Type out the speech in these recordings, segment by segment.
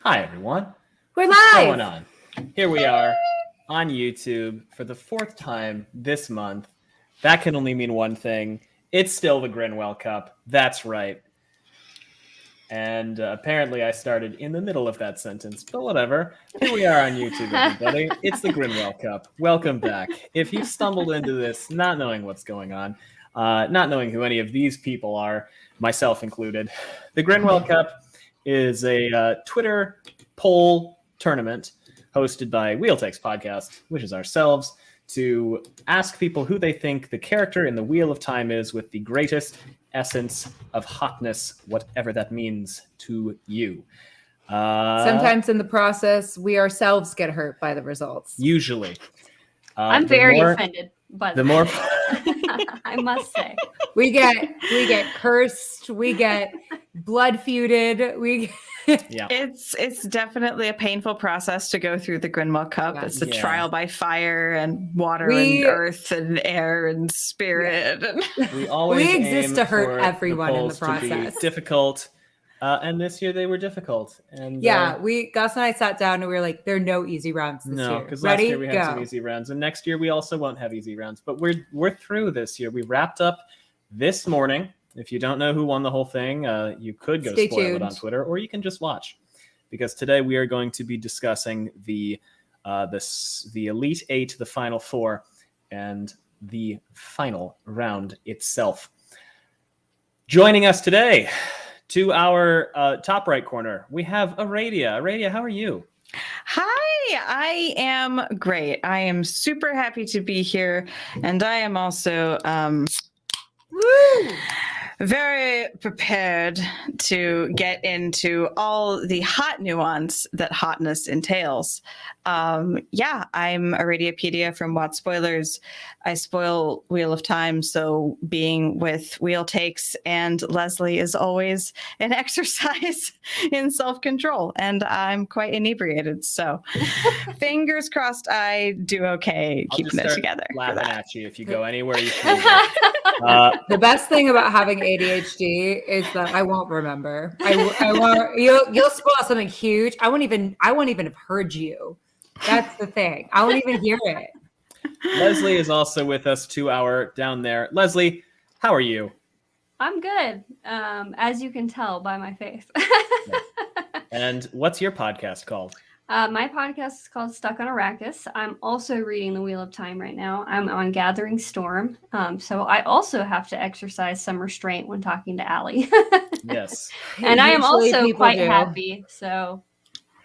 Hi, everyone. We're What's live. going on? Here we are on YouTube for the fourth time this month. That can only mean one thing. It's still the GRINWELL Cup. That's right. And apparently I started in the middle of that sentence, but whatever. Here we are on YouTube, everybody. It's the GRINWELL Cup. Welcome back. If you've stumbled into this not knowing what's going on, not knowing who any of these people are, myself included, the GRINWELL Cup is a Twitter poll tournament hosted by Wheel Takes Podcast, which is ourselves, to ask people who they think the character in the Wheel of Time is with the greatest essence of hotness, whatever that means to you. Sometimes in the process, we ourselves get hurt by the results. Usually. I'm very offended by the more I must say. We get cursed, we get blood feuded, yeah. It's definitely a painful process to go through the GRINWELL Cup. Yeah. It's a Yeah. trial by fire and water and earth and air and spirit. Yeah. We always We exist aim to hurt for everyone in the polls to be process. difficult, and this year they were difficult. And yeah, Gus and I sat down and we were like, there are no easy rounds this year. no, because last Ready? year we had some Go. easy rounds, and next year we also won't have easy rounds. But we're through this year. We wrapped up this morning. If you don't know who won the whole thing, you could go Stay spoil it tuned. on Twitter, or you can just watch. Because today we are going to be discussing the Elite Eight, the Final Four, and the final round itself. Joining us today, to our top right corner, we have Aradia. Aradia, how are you? Hi, I am great. I am super happy to be here. And I am also very prepared to get into all the hot nuance that hotness entails. I'm Aradiapedia from Watt Spoilers. I spoil Wheel of Time, so being with Wheel Takes and Lesley is always an exercise in self-control, and I'm quite inebriated, so fingers crossed I do okay keeping it together. Laughing at you if you go anywhere you can. The best thing about having ADHD is that I won't remember. I won't. You'll spoil something huge. I won't even have heard you. That's the thing. I won't even hear it. Lesley is also with us 2 hour down there. Lesley, how are you? I'm good, as you can tell by my face. And what's your podcast called? My podcast is called Stuck on Arrakis. I'm also reading The Wheel of Time right now. I'm on Gathering Storm, so I also have to exercise some restraint when talking to Allie. Yes. And I am Usually also people quite do. happy, so...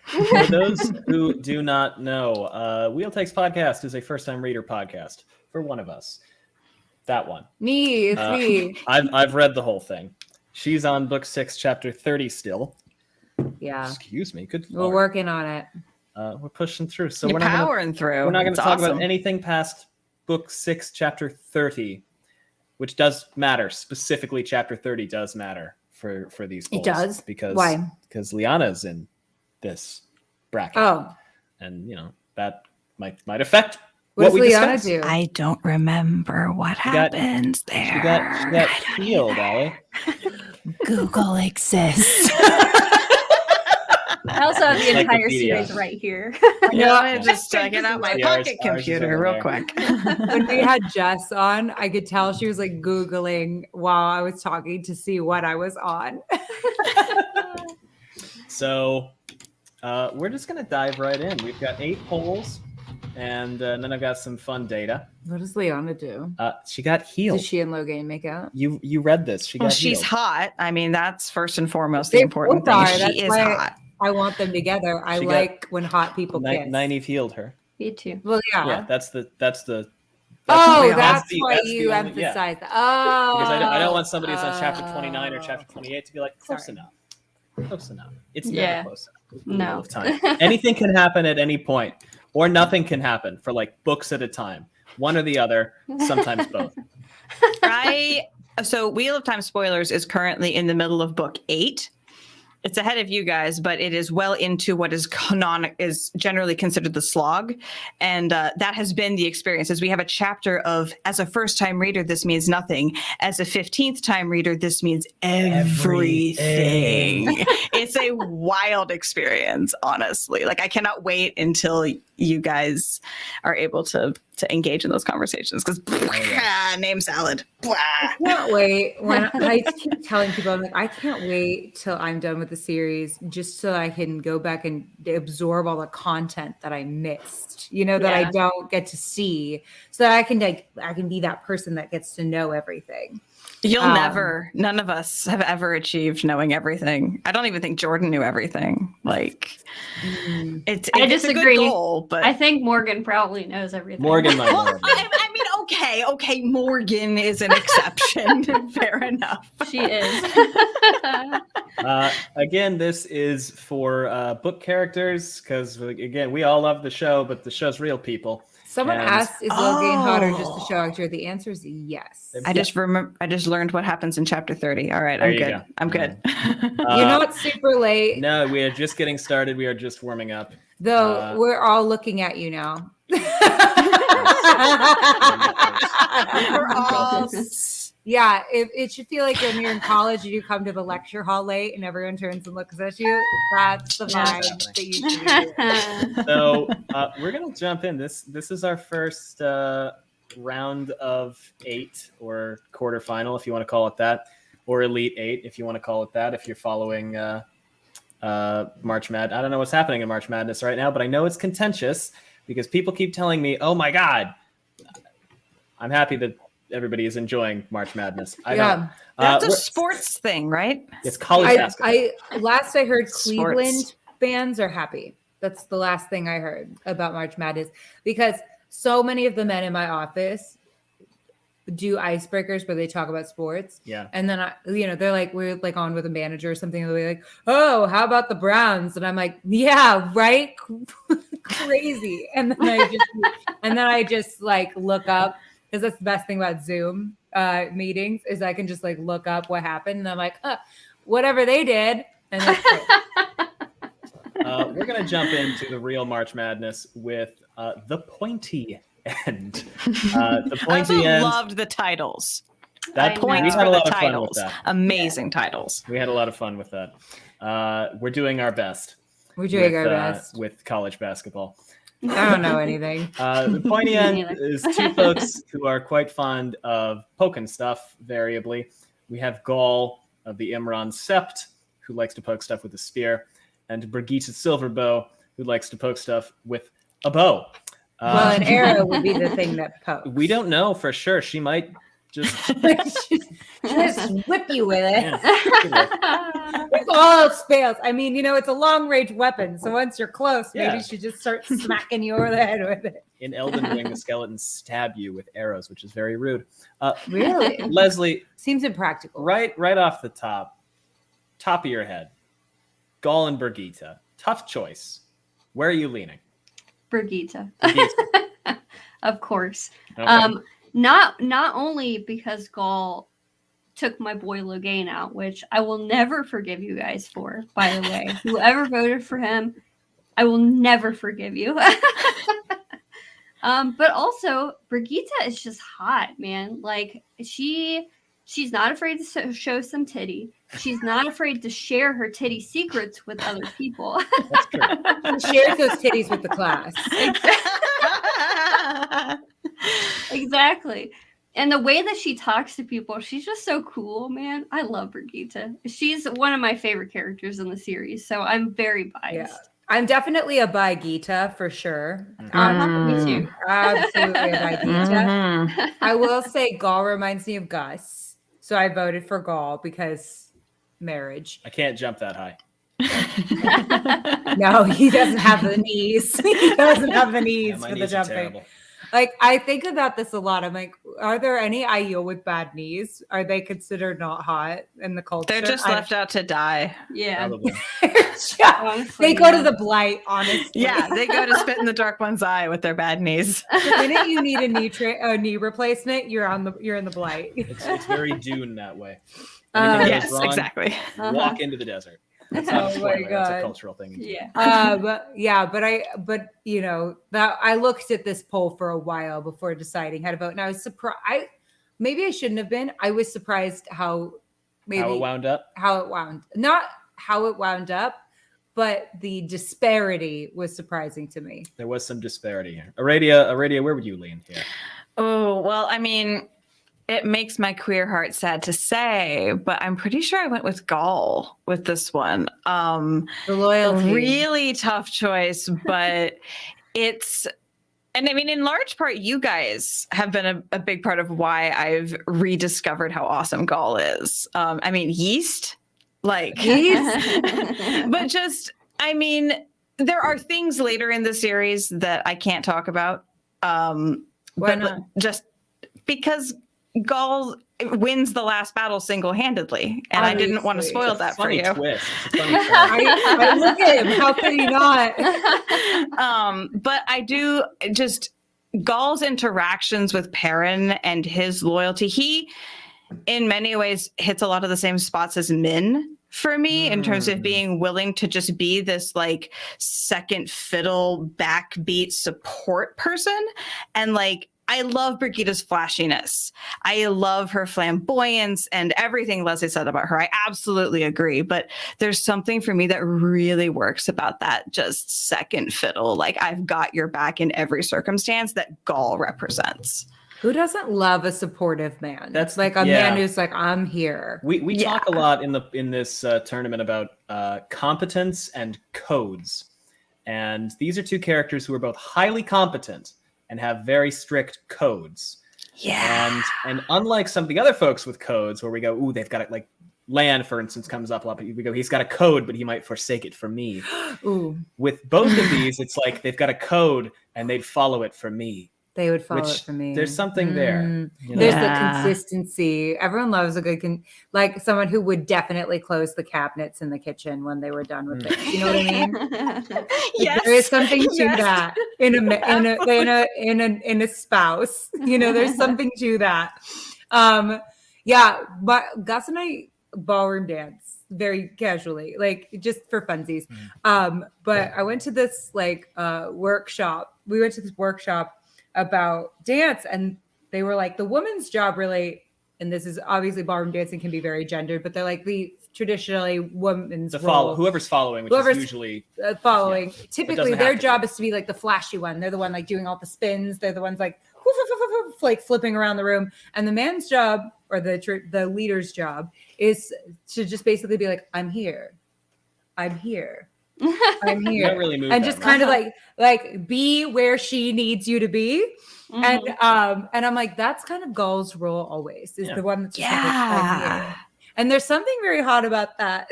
For those who do not know, Wheel Takes Podcast is a first-time reader podcast for one of us. That one. Me, it's me. I've read the whole thing. She's on book 6, chapter 30 still. Yeah, Excuse me. Good. we're Lord. working on it. We're pushing through. So You're we're not powering through. We're not going It's to talk awesome. about anything past book 6, chapter 30, which does matter. Specifically, chapter 30 does matter for these polls. It does? Because Why? Because Liana's in this bracket. Oh, And that might affect what what does we Liana discuss. do? I don't remember what happens there. She got healed, Allie. Google exists. I also have the entire Encyclopedia. series right here. I just get out my Yeah, pocket ours is computer over real there. quick. When we had Jess on, I could tell she was like Googling while I was talking to see what I was on. So we're just going to dive right in. We've got 8 polls, and then I've got some fun data. What does Liana do? She got healed. Does she and Logan make out? You read this. She got Well, she's healed. hot. I mean, that's first and foremost They the important both thing. are. That's She is why- hot. I want them together. I She got- like when hot people kiss. Nynaeve healed her. Me too. Well, yeah. Yeah, that's the. Oh, Yeah. that's the- why that's the you only- yeah. emphasize that. Oh, Because I don't want somebody who's on chapter 29 or chapter 28 to be like, close Sorry. enough. Close enough. It's Yeah. never close enough. No. Of time. Anything can happen at any point, or nothing can happen for like books at a time. One or the other, sometimes both. So Wheel of Time Spoilers is currently in the middle of book 8. It's ahead of you guys, but it is well into what is generally considered the slog. And that has been the experience. As we have a chapter of, as a first-time reader, this means nothing. As a 15th time reader, this means everything. It's a wild experience, honestly. Like, I cannot wait until you guys are able to engage in those conversations, because name salad. I can't wait. When I keep telling people, I'm like, I can't wait till I'm done with the series, just so I can go back and absorb all the content that I missed, that I don't get to see, so that I can be that person that gets to know everything. None of us have ever achieved knowing everything. I don't even think Jordan knew everything. Like, it's I disagree. A good goal, but I think Morgan probably knows everything. Morgan might know. I mean, okay, Morgan is an exception. Fair enough. She is. Again, this is for book characters, because again, we all love the show, but the show's real people. Someone asked, is Logan hot or just a show actor? The answer is yes. I just learned what happens in chapter 30. All right, I'm good. I'm good. You're not super late. No, we are just getting started. We are just warming up. Though we're all looking at you now. We're all... Yeah, it should feel like when you're in college and you come to the lecture hall late and everyone turns and looks at you. That's the vibe that you should be doing. So we're gonna jump in. This is our first round of 8, or quarterfinal, if you want to call it that, or Elite 8, if you want to call it that. If you're following March Madness, I don't know what's happening in March Madness right now, but I know it's contentious because people keep telling me, "Oh my God." I'm happy that everybody is enjoying March Madness. That's a sports thing, right? It's college basketball. Last I heard, Sports. Cleveland fans are happy. That's the last thing I heard about March Madness, because so many of the men in my office do icebreakers where they talk about sports. Yeah. And then they're like, we're like on with a manager or something, and they're like, "Oh, how about the Browns?" And I'm like, "Yeah, right." Crazy. And then I just like look up, because that's the best thing about Zoom meetings, is I can just like look up what happened, and I'm like, whatever they did. And that's it. We're going to jump into the real March Madness with the pointy end. The pointy end. I loved the titles. That points we had for a the lot of fun with titles. that. Amazing titles. We had a lot of fun with that. We're doing our best. We're doing our best with college basketball. I don't know anything. The pointy end is 2 folks who are quite fond of poking stuff variably. We have Gaul of the Imran Sept, who likes to poke stuff with a spear, and Brigitte Silverbow, who likes to poke stuff with a bow. Well, an arrow would be the thing that pokes. We don't know for sure. She might just just whip you with it. Yeah. If all else fails, I mean, it's a long range weapon. So once you're close, maybe Yeah. she just starts smacking you over the head with it. In Elden Ring, the skeletons stab you with arrows, which is very rude. Really? Lesley, Seems impractical. right off the top of your head, Gaul and Brigitte, tough choice. Where are you leaning? Brigitte. Brigitte. Of course. Okay. Not only because Gaul took my boy Logain out, which I will never forgive you guys for, by the way. Whoever voted for him, I will never forgive you. But also, Brigitte is just hot, man. Like, she's not afraid to show some titty. She's not afraid to share her titty secrets with other people. That's true. She shares those titties with the class. Exactly. And the way that she talks to people, she's just so cool, man. I love Brigitte. She's one of my favorite characters in the series, so I'm very biased. Yeah. I'm definitely a bi Gita for sure. Me too. Absolutely a bi Gita. I will say Gaul reminds me of Gus, so I voted for Gaul because marriage. I can't jump that high. No, he doesn't have the knees. He doesn't have the knees My for the knees are jumping. terrible. Like, I think about this a lot. I'm like, are there any IU with bad knees? Are they considered not hot in the culture? They're just left out to die. Yeah. Probably. Honestly, They go to the blight, honestly. Yeah, they go to spit in the dark one's eye with their bad knees. The minute you need a knee replacement, you're in the blight. It's very Dune that way. Anything goes Yes, wrong, exactly. Walk into the desert. That's not a Oh my spoiler. That's a God. cultural thing. Yeah. But you know, that I looked at this poll for a while before deciding how to vote, and I was surprised. Maybe I shouldn't have been. I was surprised how How it wound up? not how it wound up, but the disparity was surprising to me. There was some disparity here. Aradia, where would you lean here? Oh, well, I mean, it makes my queer heart sad to say, but I'm pretty sure I went with Gaul with this one. The loyalty. Really tough choice, but and I mean, in large part, you guys have been a big part of why I've rediscovered how awesome Gaul is. I mean, yeast, like, but just, I mean, there are things later in the series that I can't talk about. Why not? Just because Gaul wins the last battle single-handedly, and I didn't want to Obviously. spoil that for Funny you. twist. It's a funny twist. I look at him. How could he not? But I do just Gaul's interactions with Perrin and his loyalty. He, in many ways, hits a lot of the same spots as Min for me in terms of being willing to just be this like second fiddle backbeat support person. And like, I love Brigitta's flashiness. I love her flamboyance and everything Lesley said about her. I absolutely agree. But there's something for me that really works about that just second fiddle. Like, I've got your back in every circumstance that Gaul represents. Who doesn't love a supportive man? That's like a man who's like, I'm here. We talk a lot in this tournament about competence and codes, and these are two characters who are both highly competent and have very strict codes. Yeah. And unlike some of the other folks with codes where we go, ooh, they've got it, like Lan, for instance, comes up a lot, but we go, he's got a code, but he might forsake it for me. Ooh. With both of these, it's like they've got a code and they'd follow it for me. They would follow it for me. There's something there. You know? There's the consistency. Everyone loves a good, like someone who would definitely close the cabinets in the kitchen when they were done with it. You know what I mean? Yes. There is something to that in a spouse. You know, there's something to that. Yeah, but Gus and I ballroom dance very casually, like just for funsies. But I went to this workshop. We went to this workshop about dance, and they were like, the woman's job really, and this is obviously ballroom dancing can be very gendered, but they're like the traditionally woman's role. Whoever's following, which is usually following. Yeah, typically their job is to be like the flashy one. They're the one like doing all the spins. They're the ones like like flipping around the room. And the man's job, or the leader's job, is to just basically be like, I'm here. I'm here. I'm here. Don't really move and that just much. kind of like be where she needs you to be. And I'm like, that's kind of Gaul's role always, is the one that's just like, I'm here. And there's something very hot about that.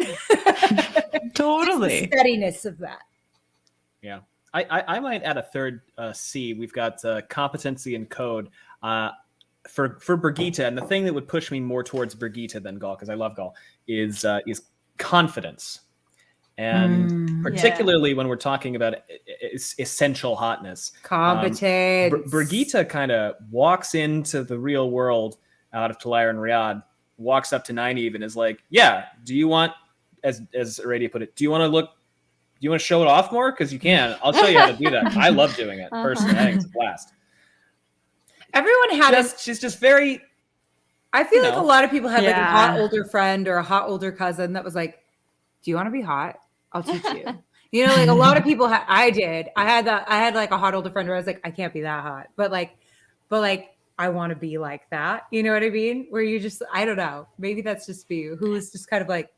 Totally. The steadiness of that. Yeah. I might add a third C. We've got competency and code for Brigitte. And the thing that would push me more towards Brigitte than Gaul, because I love Gaul, is confidence. And particularly when we're talking about essential hotness. Competence. Brigitte kind of walks into the real world out of Talyr and Riyadh, walks up to Nynaeve and is like, yeah, do you want, as Aradia put it, do you want to show it off more? Because you can. I'll show you how to do that. I love doing it personally. I think it's a blast. Everyone had she's just very. I feel like a lot of people had like a hot older friend or a hot older cousin that was like, do you want to be hot? I'll teach you. You know, like a lot of people I had like a hot older friend where I was like, I can't be that hot. But I want to be like that. You know what I mean? Where you just, I don't know. Maybe that's just you, who is just kind of like,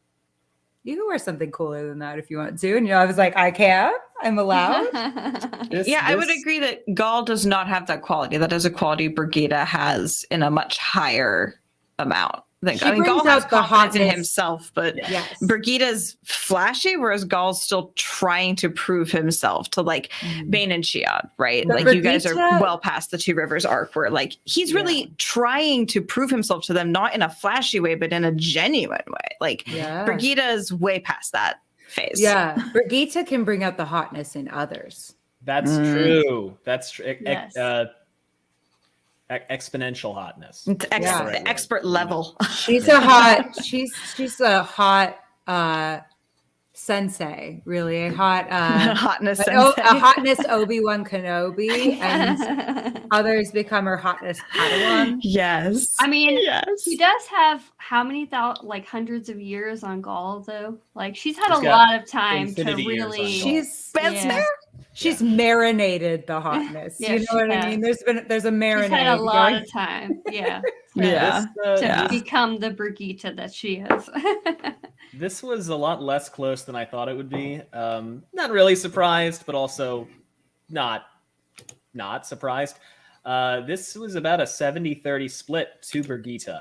you can wear something cooler than that if you want to. And I was like, I'm allowed. I would agree that Gaul does not have that quality. That is a quality Brigitte has in a much higher amount. Gaul has confidence in himself, but Brigitte's flashy, whereas Gaul's still trying to prove himself to like Bane and Shiad, right? But like Brigitte, you guys are well past the Two Rivers arc where like he's really trying to prove himself to them, not in a flashy way, but in a genuine way. Like Brigitte is way past that phase. Yeah, Brigitte can bring out the hotness in others. That's true. That's true. Yes. Exponential hotness. Expert level. She's a hot. She's a hot sensei, really a hot Hotness a sensei. hotness Obi-Wan Kenobi, and others become her hotness Padawan. Yes. I mean, yes. she does have how many like hundreds of years on Gaul, though? Like, she's had She's a got lot of time to infinity years on really. Gaul. She's marinated the hotness. Yeah, you know she what I has. mean? There's a marinade. She's had a lot going. of time, yeah, Yeah. to become the Brigitte that she is. This was a lot less close than I thought it would be. Not really surprised, but also not surprised. This was about a 70-30 split to Brigitte.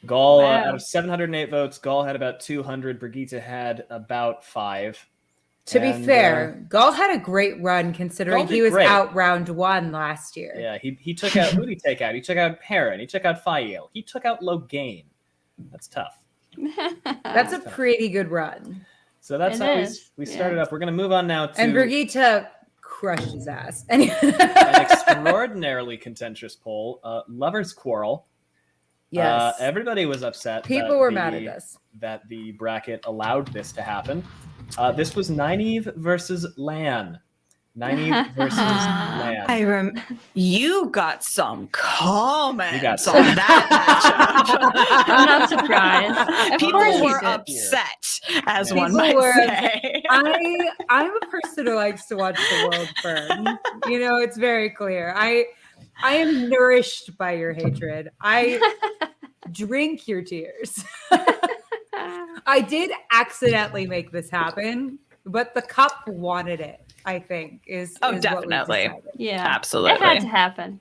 Gaul, Wow. out of 708 votes, Gaul had about 200. Brigitte had about 5. To be fair, Gaul had a great run considering Gaul did he was great. out round 1 last year. Yeah, he took out, who did he take out? He took out Perrin. He took out Fael. He took out Logain. That's tough. That's a pretty good run. So that's It how is, we started up. We're going to move on now to And Brigitte crushed his ass. an extraordinarily contentious poll, Lovers' Quarrel. Yes. Everybody was upset. People were mad at this. That the bracket allowed this to happen. This was Nynaeve versus Lan. Nynaeve versus Lan. You got some comments You got on that I'm not surprised. Of People course you were did. upset, as People one might were say. I'm a person who likes to watch the world burn. You know, it's very clear. I am nourished by your hatred. I drink your tears. I did accidentally make this happen, but the cup wanted it, I think, is what we definitely. decided. Yeah, Absolutely. it had to happen.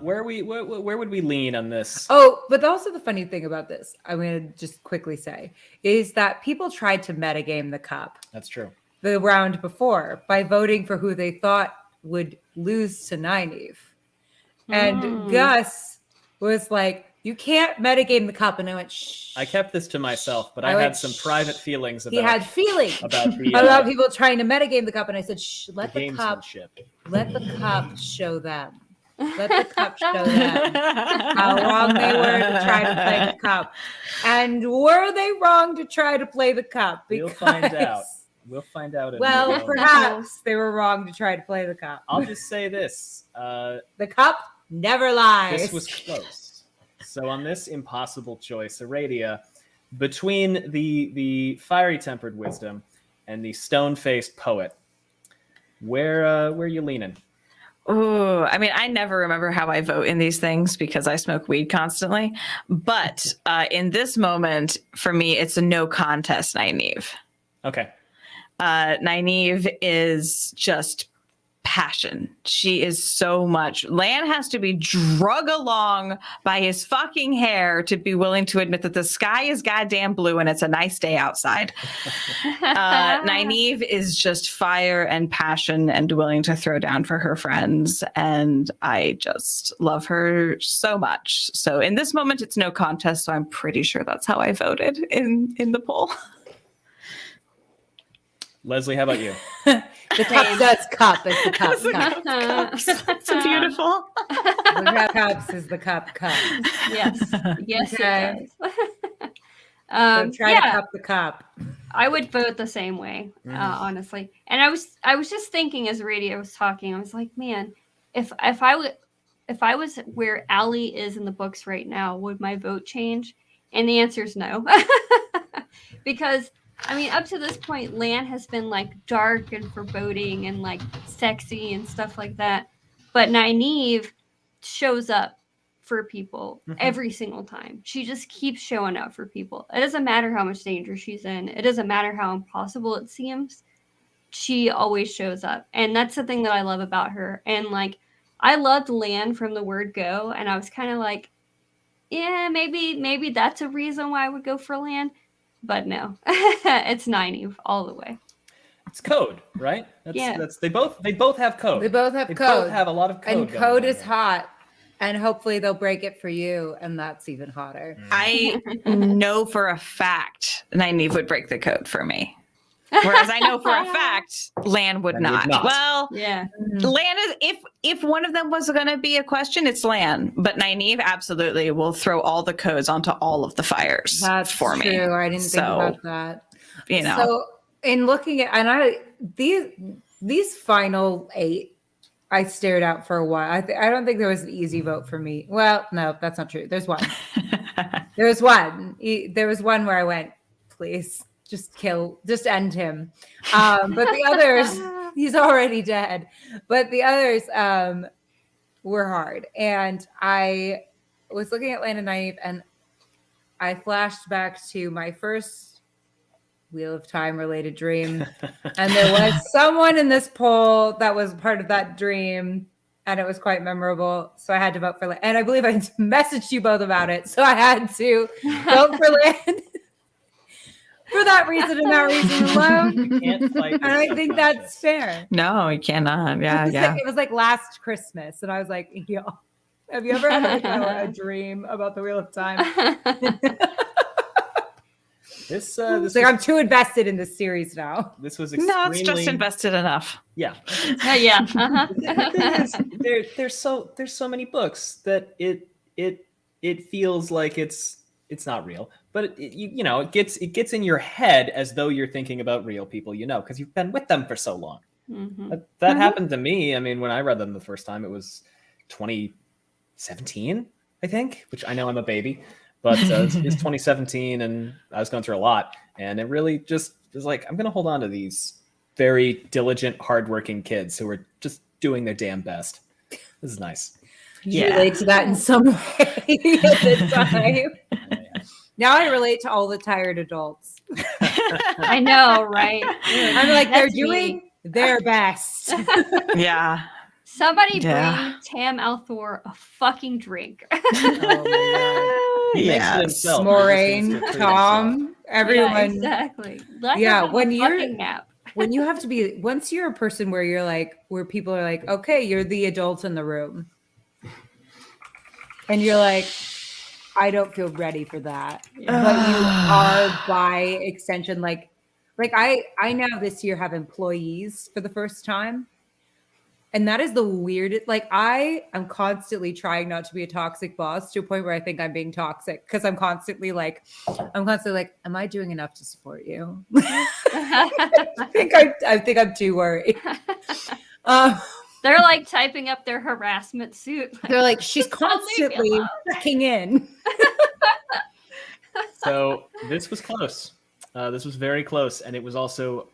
Where would we lean on this? Oh, but also the funny thing about this, I'm going to just quickly say, is that people tried to metagame the cup That's true. the round before by voting for who they thought would lose to Nynaeve. And Gus was like, you can't metagame the cup. And I went, shh. I kept this to myself, but I went, had some private feelings about He had feelings about the about people trying to metagame the cup. And I said, shh, let the cup show them. Let the cup show them how wrong they were to try to play the cup. And were they wrong to try to play the cup? We'll find out. We'll find out. in Well, a moment. perhaps they were wrong to try to play the cup. I'll just say this. The cup never lies. This was close. So on this impossible choice, Aradia, between the fiery tempered wisdom and the stone faced poet, where are you leaning? Oh, I mean, I never remember how I vote in these things because I smoke weed constantly. But in this moment, for me, it's a no contest, Nynaeve. Okay. Nynaeve is just passion. She is so much. Lan has to be drug along by his fucking hair to be willing to admit that the sky is goddamn blue and it's a nice day outside. Nynaeve is just fire and passion and willing to throw down for her friends. And I just love her so much. So in this moment, it's no contest. So I'm pretty sure that's how I voted in the poll. Lesley, how about you? The cup does cup. It's the cup. It's beautiful. The cups is the cup. Yes, yes, Okay. it does. So try to cup the cup. I would vote the same way, honestly. And I was just thinking as Aradia was talking, I was like, man, if I was where Allie is in the books right now, would my vote change? And the answer is no, because I mean, up to this point, Lan has been like dark and foreboding and like sexy and stuff like that. But Nynaeve shows up for people every single time. She just keeps showing up for people. It doesn't matter how much danger she's in. It doesn't matter how impossible it seems. She always shows up. And that's the thing that I love about her. And like, I loved Lan from the word go. And I was kind of like, yeah, maybe that's a reason why I would go for Lan. But no, it's Nynaeve all the way. It's code, right? That's they both have code. They both have They code. both have a lot of code. And going code on is there. hot. And hopefully they'll break it for you. And that's even hotter. I know for a fact Nynaeve would break the code for me. Whereas I know for a fact Lan would not. Well, Yeah. Lan is if one of them was going to be a question, it's Lan. But Nynaeve absolutely will throw all the codes onto all of the fires That's for true. me. I didn't think So- about that. you know. So in looking at, these final 8, I stared out for a while. I don't think there was an easy vote for me. Well, no, that's not true. There's one. There was one where I went, please just end him. But the others, he's already dead. But the others were hard. And I was looking at Land of Nynaeve, and I flashed back to my first Wheel of Time related dream. And there was someone in this poll that was part of that dream, and it was quite memorable. So I had to vote for Land. And I believe I messaged you both about it. So I had to vote for Land for that reason and that reason alone. You can't fight And I think that's fair. No, you cannot. Yeah, yeah. It was like last Christmas. And I was like, yo, have you ever had a dream about the Wheel of Time? This like, I'm too invested in this series now. this was extremely... No, it's just invested enough. Yeah. Yeah. The thing is, there's so many books that it feels like it's not real, but it gets in your head as though you're thinking about real people, because you've been with them for so long. Mm-hmm. That happened to me. I mean, when I read them the first time, it was 2017, I think, which I know I'm a baby, but it's 2017, and I was going through a lot, and it really just was like, I'm going to hold on to these very diligent, hardworking kids who are just doing their damn best. This is nice. You relate to that in some way at the time. Now I relate to all the tired adults. I know, right? I'm like, they're That's doing me. their best. Yeah. Somebody Yeah. bring Tam Althor a fucking drink. Oh He makes it Yes. himself. Moraine, He just needs to treat Tom, everyone. Yeah, exactly. Let Yeah, her have when a you're- fucking nap. When you have to be, once you're a person where you're like, where people are like, okay, you're the adult in the room. And you're like, I don't feel ready for that. But you are by extension, like I now this year have employees for the first time. And that is the weirdest, like I am constantly trying not to be a toxic boss to a point where I think I'm being toxic because I'm constantly like, am I doing enough to support you? I think I'm too worried. They're like typing up their harassment suit. They're like, she's Just don't leave me constantly alone. checking in. So this was close. This was very close, and it was also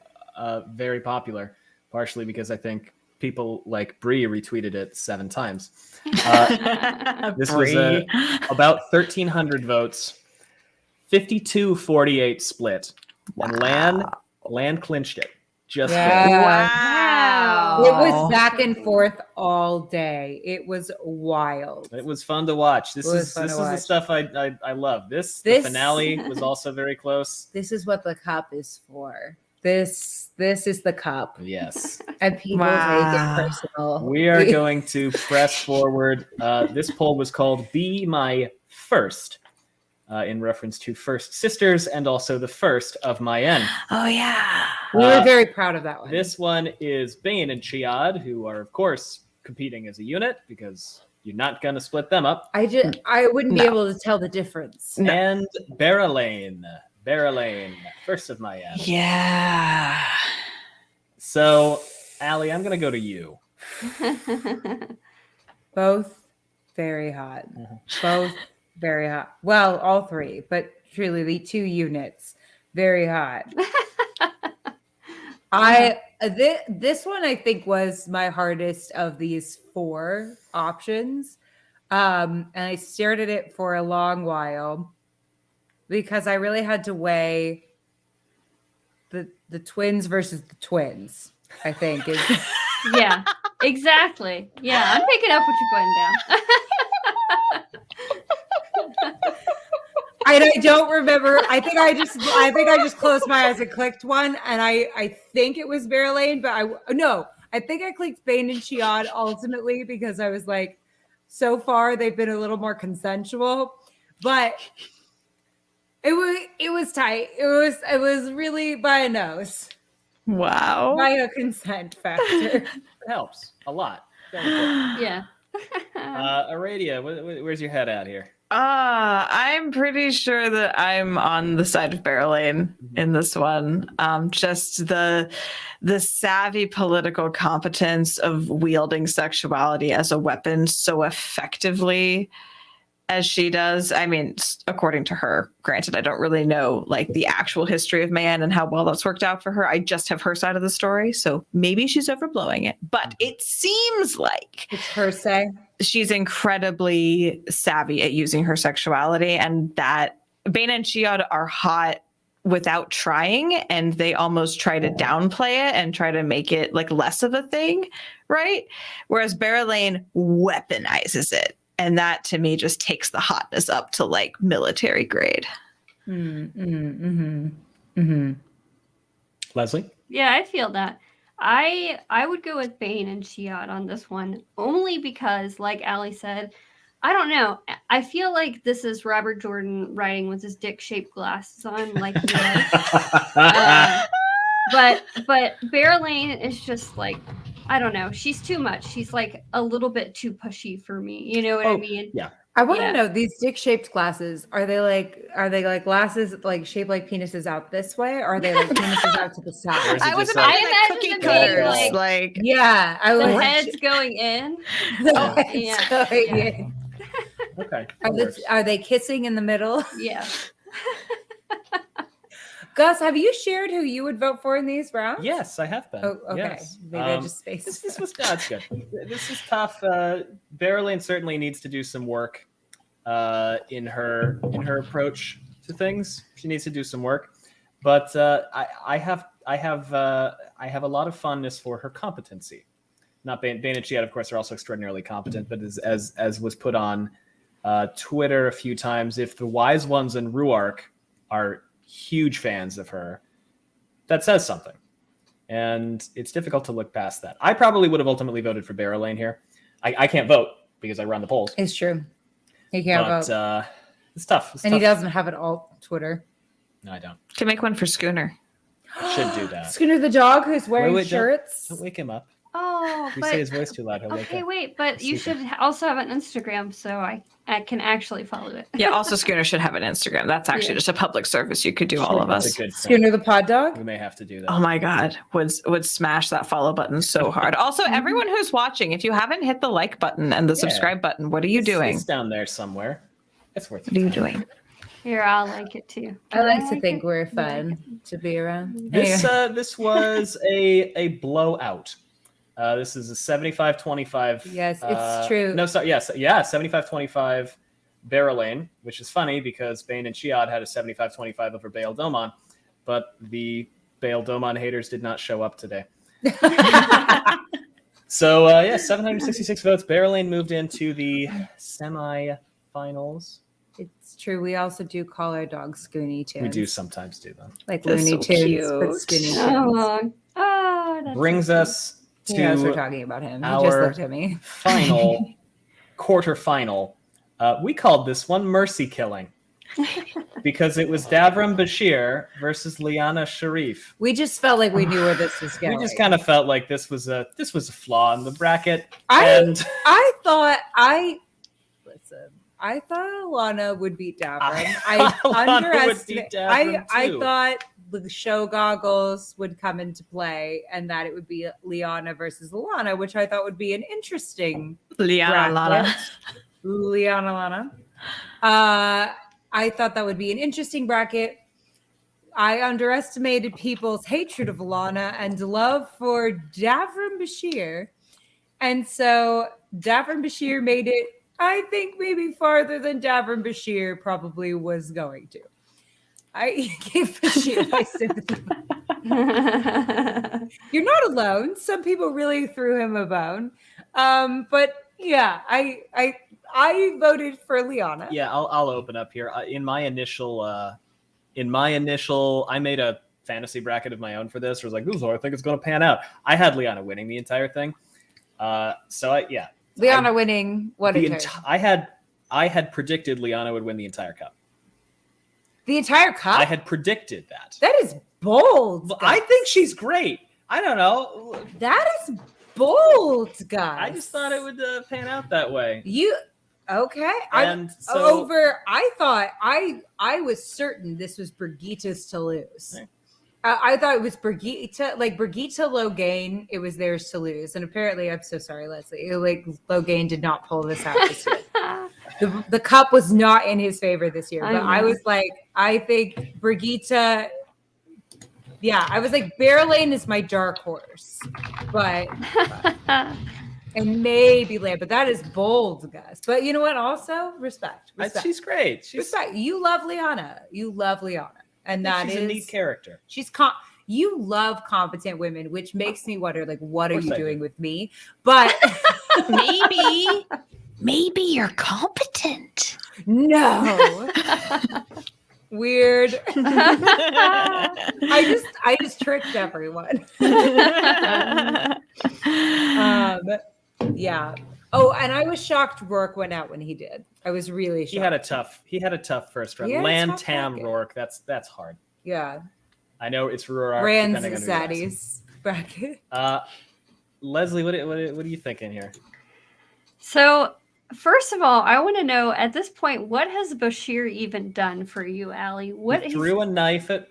very popular, partially because I think people like Bree retweeted it 7 times. This was about 1,300 votes, 52-48 split, and Land clinched it. Just Yeah. Wow. It was back and forth all day. It was wild. It was fun to watch. This It was is fun to the watch. stuff I love. The finale was also very close. This is what the cup is for. This is the cup. Yes. And people Wow. take it personal. We are going to press forward. This poll was called Be My First, in reference to First Sisters and also the first of Mayen. Oh, yeah. We were very proud of that one. This one is Bane and Chiad, who are, of course, competing as a unit because you're not going to split them up. I wouldn't be able to tell the difference. And Barrelane, first of Mayen. Yeah. So, Allie, I'm going to go to you. Both very hot. Mhm. Both very hot. Well, all 3, but truly the 2 units, very hot. This one I think was my hardest of these 4 options. And I stared at it for a long while because I really had to weigh the twins versus the twins, I think is Yeah, exactly. Yeah, I'm picking up what you're putting down. I don't remember. I think I just closed my eyes and clicked one, and I think it was Barrelane, but I think I clicked Bane and Chiad ultimately because I was like, so far they've been a little more consensual, but it was tight. It was really by a nose, Wow. by a consent factor. It helps a lot. Very important. Yeah. Aradia, where's your head at here? I'm pretty sure that I'm on the side of Barrelane in this one. Just the savvy political competence of wielding sexuality as a weapon so effectively as she does. I mean, according to her, granted, I don't really know like the actual history of man and how well that's worked out for her. I just have her side of the story, so maybe she's overblowing it. But it seems like It's her say. she's incredibly savvy at using her sexuality, and that Bane and Chiad are hot without trying, and they almost try to downplay it and try to make it like less of a thing, right? Whereas Barrelane weaponizes it. And that to me just takes the hotness up to like military grade. Lesley? Yeah, I feel that. I would go with Bane and Chiad on this one, only because, like Allie said, I don't know. I feel like this is Robert Jordan riding with his dick-shaped glasses on, like he was. But Barrelane is just like, I don't know. She's too much. She's like a little bit too pushy for me. You know what I mean? Yeah. I want to Yeah. know, these dick-shaped glasses, are they like glasses like shaped like penises out this way, or are they like penises out to the Or side? is it I was just about like- I like imagine cookie them being cutters, like- like Yeah, I The was head's going in. yeah. Yeah. Okay. Are, that works. are they kissing in the middle? Yeah. Gus, have you shared who you would vote for in these rounds? Yes, I have been. Oh, okay. Yes. Maybe I just spaced. This was that's good. This is tough. Barrelane certainly needs to do some work in her approach to things. She needs to do some work, but I have a lot of fondness for her competency. Not Bane and Chiad, of course, are also extraordinarily competent, but as was put on Twitter a few times, if the wise ones in Ruark are huge fans of her, that says something. And it's difficult to look past that. I probably would have ultimately voted for Barrelane here. I can't vote because I run the polls. It's true. He can't But vote. it's tough. It's And tough. he doesn't have it all Twitter. No, I don't. can make one for Schooner. Should do that. Schooner the dog who's wearing Wait, don't- shirts. Don't wake him up. Oh, If you but say his voice too loud, he'll wake okay, up. wait, but you should Sleeping. also have an Instagram so I can actually follow it. Yeah, also Schooner should have an Instagram. That's actually Yeah. just a public service you could do, all of That's us. a good thing. Schooner the pod dog. We may have to do that. Oh my God, would smash that follow button so hard. Also, everyone who's watching, if you haven't hit the like button and the Yeah. subscribe button, what are you It's- doing? It's down there somewhere. It's worth What are you your time. doing? Here, I'll like it too. I like to Like think it? we're Like fun to be around. This Anyway. this was a blowout. This is a 75-25. Yes, it's true. No, sorry, yes, yeah, 75-25 Barrelane, which is funny because Bane and Chiad had a 75-25 over Baal Domon, but the Baal Domon haters did not show up today. So 766 votes. Barrelane moved into the semi-finals. It's true. We also do call our dog Scoony too. We do sometimes do them. Like That's Looney so Tunes, but cute. Scoony Tunes. That's Brings so us He knows we're to talking about him. He our just looked at me. final quarterfinal. We called this one Mercy Killing because it was Davram Bashir versus Liana Sharif. We just felt like we knew where this was going. We just kind of felt like this was a flaw in the bracket. I and thought Alana would beat Davram. I Alana would underestimated. beat Davram, I too. thought the show goggles would come into play and that it would be Liana versus Alana, which I thought would be an interesting Liana Lana. bracket. Liana Lana. I thought that would be an interesting bracket. I underestimated people's hatred of Alana and love for Davram Bashir. And so Davram Bashir made it, I think, maybe farther than Davram Bashir probably was going to. I gave Bashir my sympathy. You're not alone. Some people really threw him a bone. But yeah, I voted for Liana. yeah, I'll open up here. In my initial, I made a fantasy bracket of my own for this. I was like, this is how I think it's going to pan out. I had Liana winning the entire thing. Liana winning what The a turn. I had predicted Liana would win the entire cup. The entire cup? I had predicted that. That is bold. But I Gus. think she's great. I don't know. That is bold, guys. I just thought it would pan out that way. You Okay. And so I was certain this was Brigitta's to lose. Okay. I thought it was Brigitta, like Brigitta Logain, it was theirs to lose. And apparently, I'm so sorry, Lesley. Like Logain did not pull this out this year. The cup was not in his favor this year. But I was like, I think Brigitta. Yeah, I was like, Bear Lane is my dark horse. But and maybe Lamb, but that is bold, Gus. But you know what? Also, respect. she's great. She's Respect. You love Liana. You love Liana. And that she's is a neat character. She's you love competent women, which makes me wonder, like, what are Of course you I doing do. with me? But Maybe you're competent. no. Weird. I just tricked everyone. Yeah. Oh, and I was shocked Rourke went out when he did. I was really shocked. He had a tough first round. He had a Land tough Tam bracket. Rourke. That's hard. Yeah. I know it's Rourke. Rand's depending and on who you ask. Zaddies bracket. Leslie, what are you thinking here? So, first of all, I want to know at this point, what has Bashir even done for you, Allie? He threw a knife at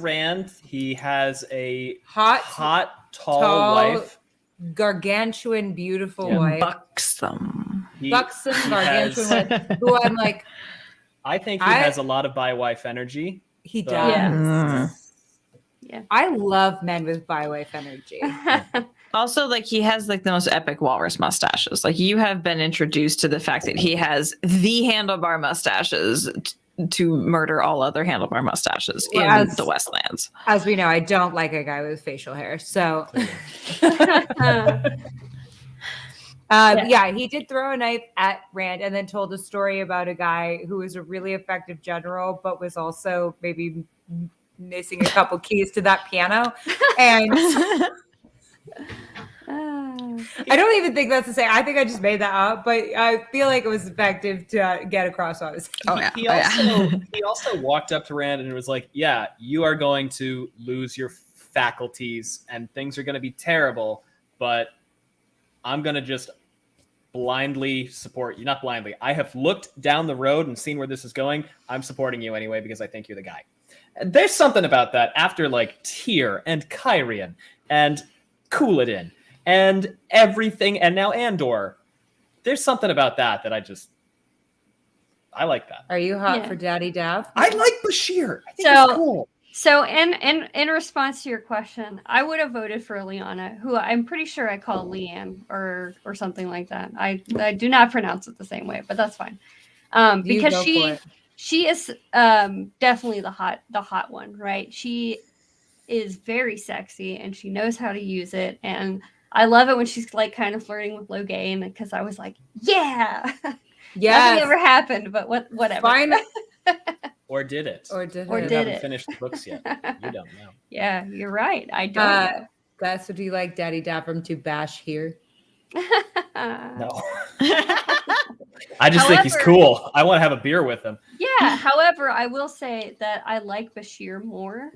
Rand. He has a hot, tall wife. Gargantuan, beautiful Yeah. wife. Buxom. Buxom, he gargantuan has- wife. Who I'm like, I think he has a lot of bi wife energy. he But- does. Yeah. I love men with bi-wife energy. Also, like, he has like the most epic walrus mustaches. Like, you have been introduced to the fact that he has the handlebar mustaches to murder all other handlebar mustaches in the Westlands. As we know, I don't like a guy with facial hair. So, yeah, he did throw a knife at Rand and then told a story about a guy who was a really effective general, but was also maybe missing a couple keys to that piano. And I don't even think that's to say. I think I just made that up, but I feel like it was effective to get across what I was saying. He also walked up to Rand and was like, "Yeah, you are going to lose your faculties and things are going to be terrible, but I'm going to just blindly support you. Not blindly. I have looked down the road and seen where this is going. I'm supporting you anyway because I think you're the guy." And there's something about that after like Tyr and Kyrian and Couladin and everything, and now Andor. There's something about that I like that. Are you hot for Daddy Dav? I like Bashir. I think So- he's cool. So, in response to your question, I would have voted for Liana, who I'm pretty sure I call Leanne or something like that. I do not pronounce it the same way, but that's fine. Because she is definitely the hot one, right? She is very sexy and she knows how to use it, and I love it when she's like kind of flirting with Logain because I was like, yeah, nothing ever happened, but whatever. Fine. Or did it? Or did You it? haven't finished the books yet. You don't know. Yeah, you're right. I don't know. Gus, would you like Daddy Davram to bash here? No. I just think he's cool. I want to have a beer with him. Yeah. However, I will say that I like Bashir more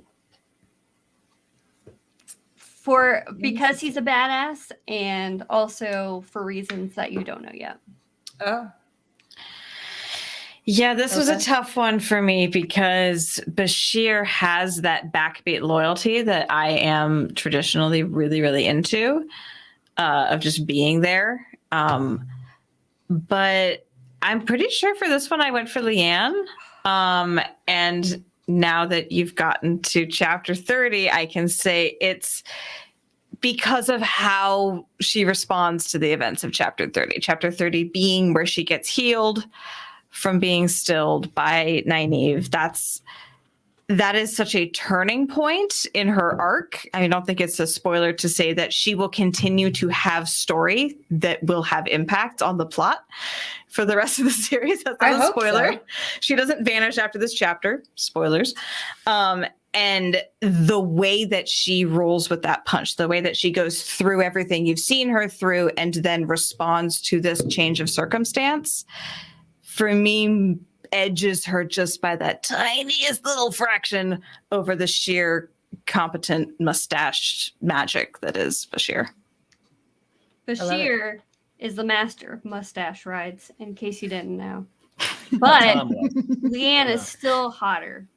because he's a badass, and also for reasons that you don't know yet. Oh. Yeah, this was a tough one for me because Bashir has that backbeat loyalty that I am traditionally really, really into, of just being there. But I'm pretty sure for this one I went for Leanne. And now that you've gotten to chapter 30, I can say it's because of how she responds to the events of chapter 30. Chapter 30 being where she gets healed from being stilled by Nynaeve. That is such a turning point in her arc. I don't think it's a spoiler to say that she will continue to have story that will have impact on the plot for the rest of the series. That's not a spoiler. So. She doesn't vanish after this chapter. Spoilers. And the way that she rolls with that punch, the way that she goes through everything you've seen her through and then responds to this change of circumstance, for me, edges her just by that tiniest little fraction over the sheer competent mustached magic that is Bashir. Bashir is the master of mustache rides, in case you didn't know. But Tom was. Leanne is still hotter.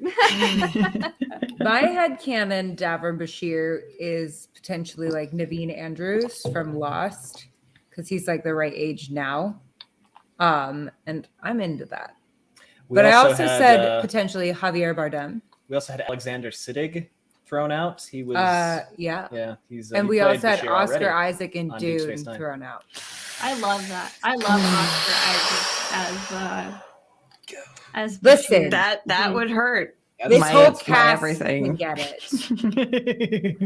My headcanon Davern Bashir is potentially like Naveen Andrews from Lost, because he's like the right age now. And I'm into that. But I also had, said potentially Javier Bardem. we also had Alexander Siddig thrown out. He was yeah. He's And he we played also had Bashir already Oscar Isaac and on Deep Dune Space Nine. thrown out. I love that. I love Oscar Isaac as Listen, Bashir. That would hurt. This My- whole my cast everything. can get it.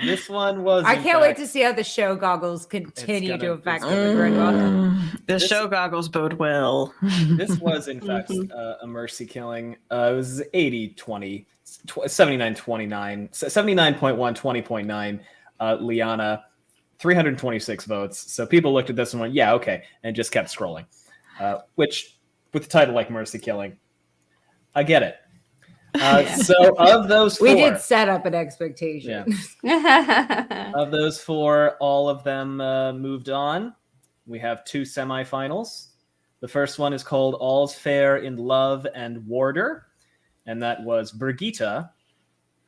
This one was. I in can't wait fact- to see how the show goggles continue gonna- to affect it's gonna- the Grinwell. The show goggles bode well. This was, in fact, a mercy killing. It was 80-20, 79-29, 79.1, 20.9. Liana, 326 votes. So people looked at this and went, yeah, okay, and just kept scrolling. Which, with the title like mercy killing, I get it. So of those four, We did set up an expectation. of those four, all of them moved on. We have two semifinals. The first one is called All's Fair in Love and Warder, and that was Brigitte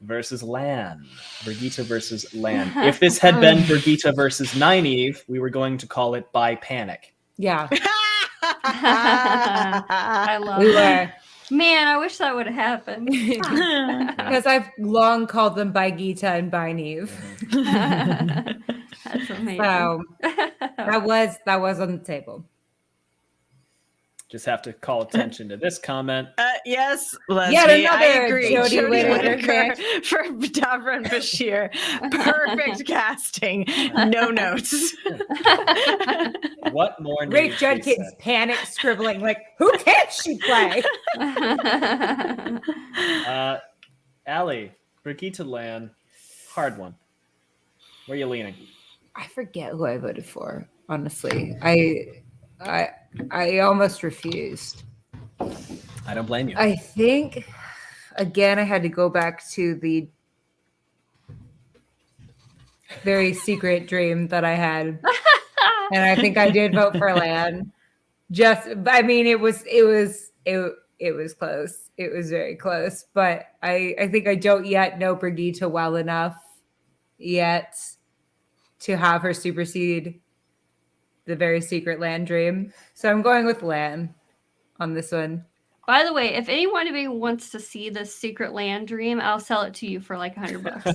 versus Lan. Brigitte versus Lan. If this had been Brigitte versus Nynaeve, we were going to call it By Panic. Yeah, I love we that. were. Man, I wish that would have happened. Because I've long called them by Gita and by Neve. That's amazing. So that was on the table. Just have to call attention to this comment. Yes, Lesley, Yet I another agree. Jodie Jodie Whittaker Whittaker for Davern Bashir. Perfect casting. No notes. What more? Rafe needs to be Judkins said? panic scribbling like, who can't she play? Allie, Brigitte Lan, hard one. Where are you leaning? I forget who I voted for. Honestly, I almost refused. I don't blame you. I think again I had to go back to the very secret dream that I had, and I think I did vote for Lan. I mean, it was close. It was very close, but I think I don't yet know Brigitte well enough yet to have her supersede the very secret Lan dream. So I'm going with Lan on this one. By the way, if anybody wants to see this secret land dream, I'll sell it to you for like $100.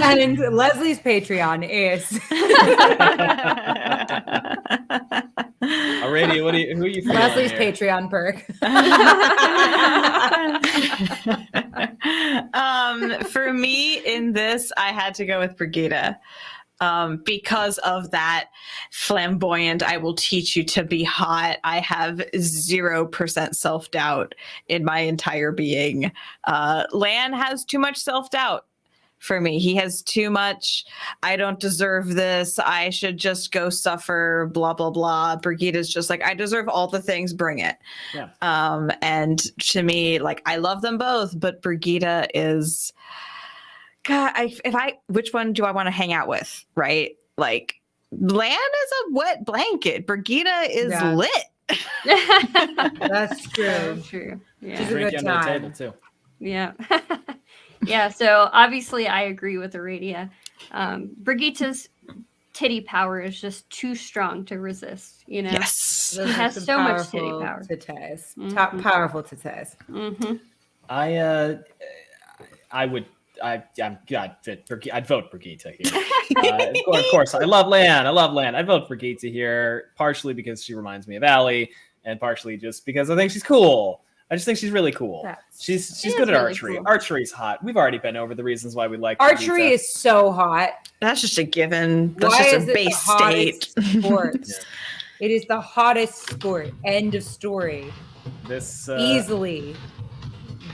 And Leslie's Patreon is Aradia, who are you feeling Leslie's here? Patreon perk. For me, in this, I had to go with Brigitte. Because of that flamboyant, I will teach you to be hot. I have 0% self-doubt in my entire being. Lan has too much self-doubt for me. He has too much, I don't deserve this. I should just go suffer, blah, blah, blah. Brigitte is just like, I deserve all the things, bring it. Yeah. And to me, like, I love them both, but Brigitte is... God, which one do I want to hang out with? Right? Like, Lan is a wet blanket. Brigitte is lit. That's So true. true. She's Yeah. a Drink good under the time. table too. Yeah. Yeah. So obviously, I agree with Aradia. Brigitte's titty power is just too strong to resist. You know. Yes. Those She are has some so much titty powerful power. titties. Mhm. Top powerful titties. Mm-hmm. I'd vote Brigitte here. Of course, I love Lan. I'd vote Brigitte here, partially because she reminds me of Allie, and partially just because I think she's cool. I just think she's really cool. She's She good is at really archery. cool. Archery's hot. We've already been over the reasons why we like Archery Brigitte. is so hot. That's just a given. That's Why just is a it base the hottest state. sport? Yeah. It is the hottest sport. End of story. This Easily.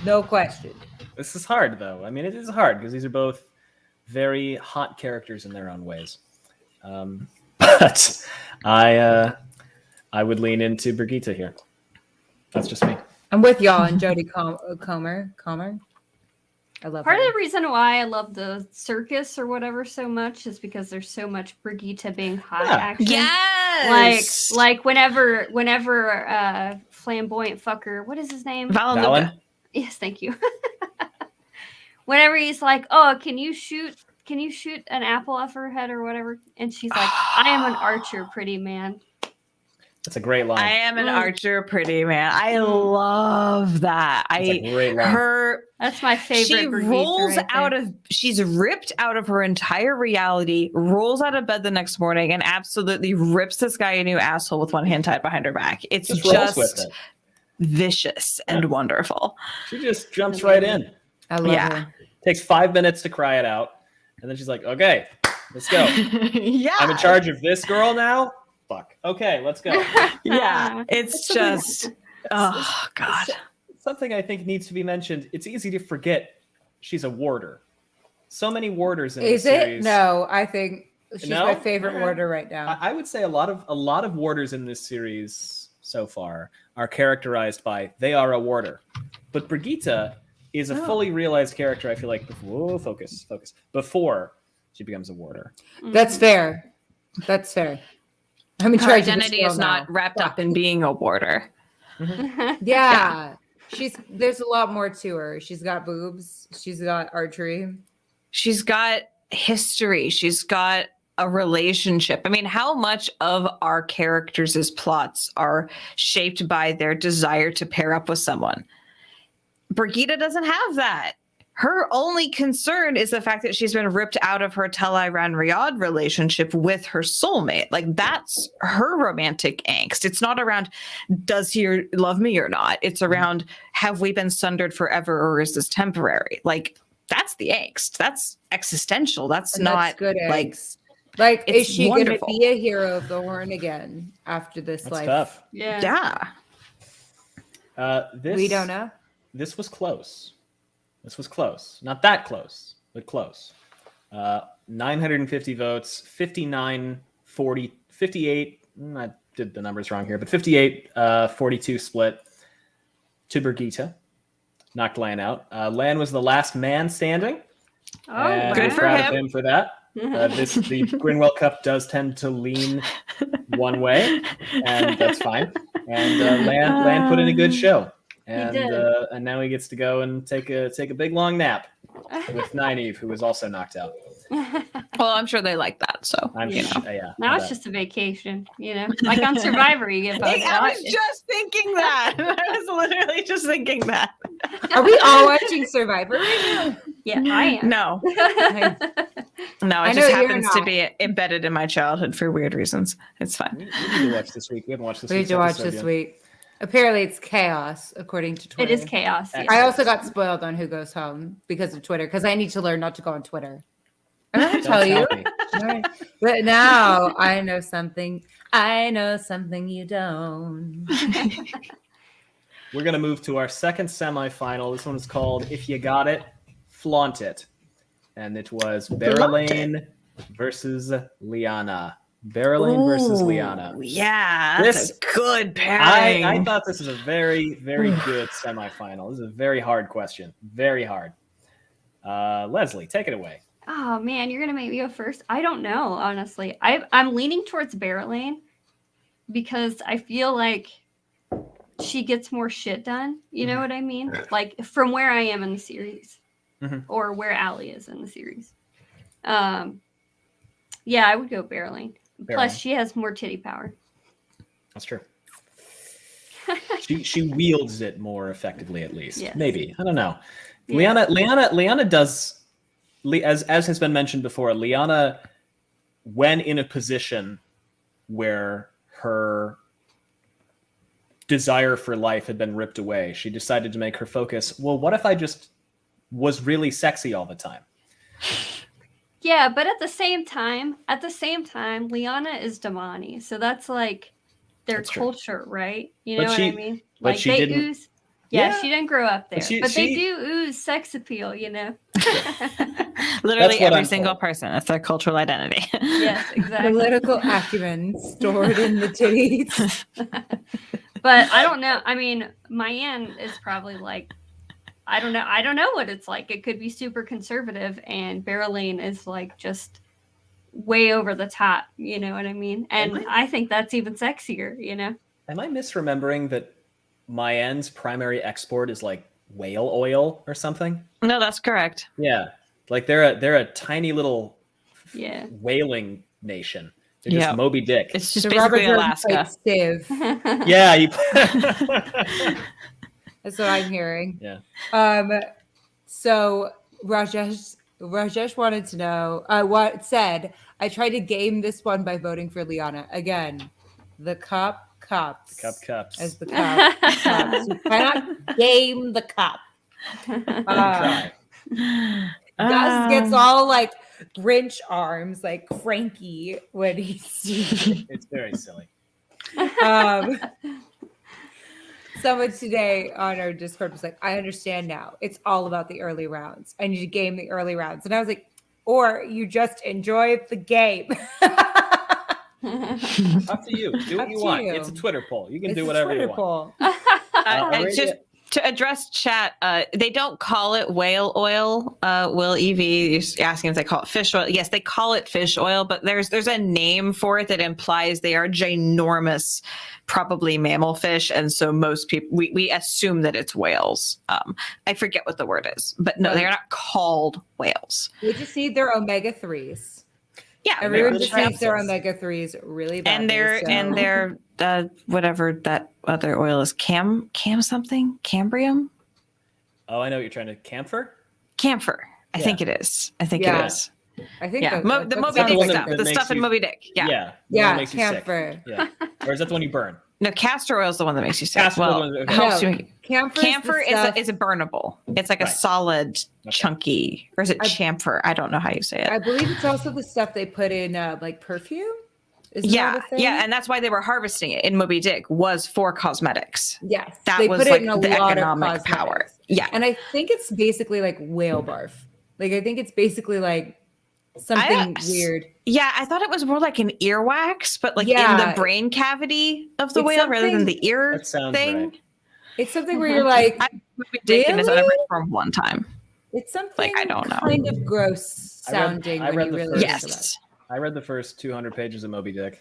No question. This is hard, though. I mean, it is hard because these are both very hot characters in their own ways. But I would lean into Brigitte here. That's just me. I'm with y'all and Jodie Comer. I love Part her. of the reason why I love the circus or whatever so much is because there's so much Brigitte being hot Yeah. action. Yes. Like whenever flamboyant fucker, what is his name? Valen? Yes, thank you. Whenever he's like, "Oh, can you shoot an apple off her head or whatever?" And she's like, "I am an archer, pretty man." That's a great line. I am an archer, pretty man. I love that. That's a great line. That's my favorite. She Brigitte rolls right out there. of, she's ripped out of her entire reality, rolls out of bed the next morning, and absolutely rips this guy a new asshole with one hand tied behind her back. It's Just rolls with just it. vicious and wonderful. She just jumps right in. I love Yeah. her. Takes 5 minutes to cry it out. And then she's like, okay, let's go. Yeah. I'm in charge of this girl now? Fuck. Okay, let's go. Yeah. It's just, oh, God. Something I think needs to be mentioned. It's easy to forget she's a warder. So many warders in Is this it? series. No, I think she's No? my favorite Alright. warder right now. I would say a lot of warders in this series so far are characterized by they are a warder. But Brigitte is a fully realized character, I feel like. Whoa, focus. Before she becomes a warder. That's fair. That's fair. I'm in Her charge of this identity girl is not now. wrapped up in being a warder. Yeah. There's a lot more to her. She's got boobs. She's got archery. She's got history. She's got a relationship. I mean, how much of our characters' plots are shaped by their desire to pair up with someone? Brigitte doesn't have that. Her only concern is the fact that she's been ripped out of her Talairan Riyadh relationship with her soulmate. Like, that's her romantic angst. It's not around, does he love me or not? It's around, have we been sundered forever or is this temporary? Like, that's the angst. That's existential. That's And not that's good like, eggs. Like, is it's she wonderful. going to be a hero of the Horn again after this That's life? tough. Yeah. This We don't know. This was close. Not that close, but close. 950 votes, 59, 40, 58. I did the numbers wrong here, but 58, 42 split to Brigitte. Knocked Lan out. Lan was the last man standing. Oh, and Good we're for proud him. of him for that. The Grinwell Cup does tend to lean one way, and that's fine. And Lan put in a good show. And did. And now he gets to go and take a big long nap with Nynaeve, who was also knocked out. well, I'm sure they like that. So, I'm Yeah. yeah. Now it's just a vacation, like on Survivor, you get voted I out. was just thinking that. I was literally just thinking that. Are we all watching Survivor right Yeah, I am. No, now? no, I it know just you're happens to not. be embedded in my childhood for weird reasons. It's fine. We need to watch this week. We haven't watched this We need week's to watch episode this yet. week. Apparently, it's chaos, according to Twitter. It is chaos. Yeah. I also got spoiled on Who Goes Home because of Twitter, because I need to learn not to go on Twitter. I'm not going to tell you. Don't tell me. But now I know something. I know something you don't. We're going to move to our second semifinal. This one is called If You Got It, Flaunt It. And it was Berylane versus Liana. Berylane versus Liana. Yeah, This- that's a good pairing. I thought this was a very, very good semifinal. This is a very hard question. Very hard. Lesley, take it away. Oh man, you're gonna make me go first. I don't know, honestly. I'm leaning towards Berylane because I feel like she gets more shit done. You know what I mean? Like from where I am in the series, Mhm. or where Allie is in the series. Yeah, I would go Berylane. Plus, she has more titty power. That's true. she wields it more effectively, at least. Yes. Maybe. I don't know. Yeah. Liana does, as has been mentioned before, Liana, when in a position where her desire for life had been ripped away, she decided to make her focus, well, what if I just was really sexy all the time? Yeah, but at the same time, Liana is Damani, so that's like their That's true. culture, right? You But know she- what I mean? but Like she they didn't- ooze. Yeah, Yeah. she didn't grow up there, But she- but they she- do ooze sex appeal. Literally That's what every I'm single told. person. It's their cultural identity. Yes, exactly. Political acumen stored in the titties. But I don't know. I mean, Mayan is probably like I don't know. I don't know what it's like. It could be super conservative, and Berylene is like just way over the top. You know what I mean? And I think that's even sexier. You know? Am I misremembering that Mayenne's primary export is like whale oil or something? No, that's correct. Yeah, like they're a tiny little Yeah. whaling nation. They're just Yep. Moby Dick. It's just So basically Robert Alaska. Civ. Yeah, That's what I'm hearing. yeah. So Rajesh wanted to know what said. I tried to game this one by voting for Liana again. The cups. The cups. As the cups. You cannot game the cup. Try. Gus gets all like Grinch arms, like cranky when he's. It's very silly. Someone today on our Discord was like, I understand now. It's all about the early rounds. I need to game the early rounds. And I was like, or you just enjoy the game. Up to you. Do what Up you to want. you. It's a Twitter poll. You can It's do a whatever Twitter you want. poll. Aradia- Just to address chat, they don't call it whale oil. Will EV is asking if they call it fish oil. Yes, they call it fish oil, but there's a name for it that implies they are ginormous, probably mammal fish, and so most people we assume that it's whales. I forget what the word is, but no, they're not called whales. We just need their omega-3s. Yeah, Everyone they're just needs their capsules. omega-3s really badly. and they're whatever that other oil is, cam something, cambrium. Oh, I know what you're trying to camphor. Camphor. I Yeah. think it is. I think Yeah. it is. I think Yeah. that The Moby sounds Dick like stuff. it. The makes stuff in you- Moby Dick. Yeah. The one Yeah, that makes you sick. camphor. Yeah. Or is that the one you burn? No, castor oil is the one that makes you sick. Castor oil Well, is the one it that- helps No, you. Camphor Is a burnable. It's like a Right. solid, Okay. chunky, or is it chamfer? I don't know how you say I it. believe it's also the stuff they put in like perfume. Isn't Yeah, that a thing? yeah, and that's why they were harvesting it in Moby Dick was for cosmetics. Yes, That they was put like it in a the lot economic of power. cosmetics. Yeah, And I think it's basically like whale barf. Like I think it's basically like something weird. yeah. I thought it was more like an earwax, but like in Yeah. the brain cavity of the It's whale rather than something- the ear That sounds thing. right. It's something where you're like, Moby Dick in his Really? unabridged form one time. it's something I don't know. kind of gross I read- sounding I when read you the really first- think about it. Yes. I read the first 200 pages of Moby Dick.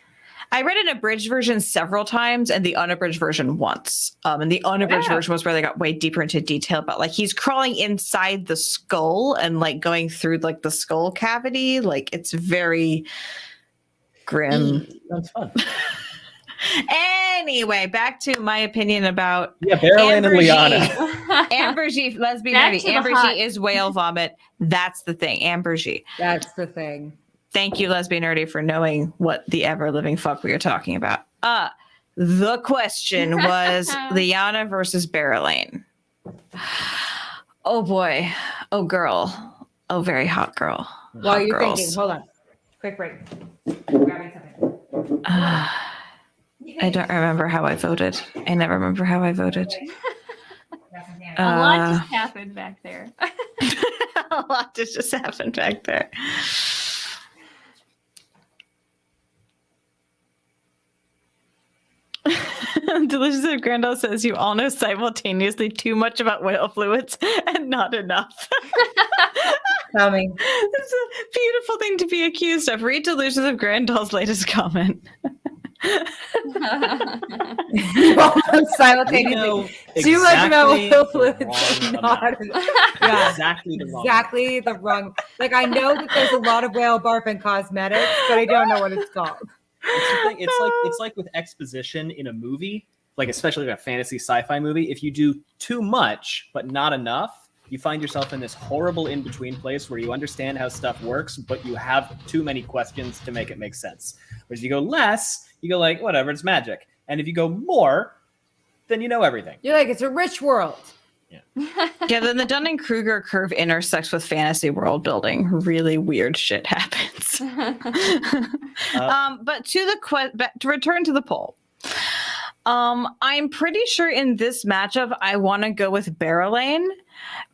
I read an abridged version several times and the unabridged version once. And the unabridged version was where they got way deeper into detail about like he's crawling inside the skull and like going through like the skull cavity. Like it's very grim. That's fun. Anyway, back to my opinion about Yeah, Berylene and Amber G. Liana. Amber G, lesbian Back nerdy. to the Amber hot. G is whale vomit. That's the thing. Amber G. That's the thing. Thank you, lesbian nerdy, for knowing what the ever living fuck we are talking about. The question was Liana versus Berylene. Oh boy. Oh girl. Oh very hot girl. While Hot you're girls. thinking, hold on. Quick break. Grabbing something. I don't remember how I voted. I never remember how I voted. A lot just happened back there. A lot just happened back there. Delicious of Grandel says you all know simultaneously too much about whale fluids and not enough. Tell me. It's a beautiful thing to be accused of. Read Delicious of Grandel's latest comment. Simultaneously. Too much about exactly whale the fluids wrong and not amount. yeah, Exactly the wrong. exactly the wrong. Like I know that there's a lot of whale barf and cosmetics, but I don't know what it's called. It's the thing. It's like with exposition in a movie, like especially in a fantasy sci-fi movie. If you do too much but not enough, you find yourself in this horrible in-between place where you understand how stuff works, but you have too many questions to make it make sense. Whereas you go less, you go like, whatever, it's magic. And if you go more, then you know everything. You're like, it's a rich world. Yeah, then the Dunning-Kruger curve intersects with fantasy world building. Really weird shit happens. But to return to the poll, I'm pretty sure in this matchup I want to go with Berylene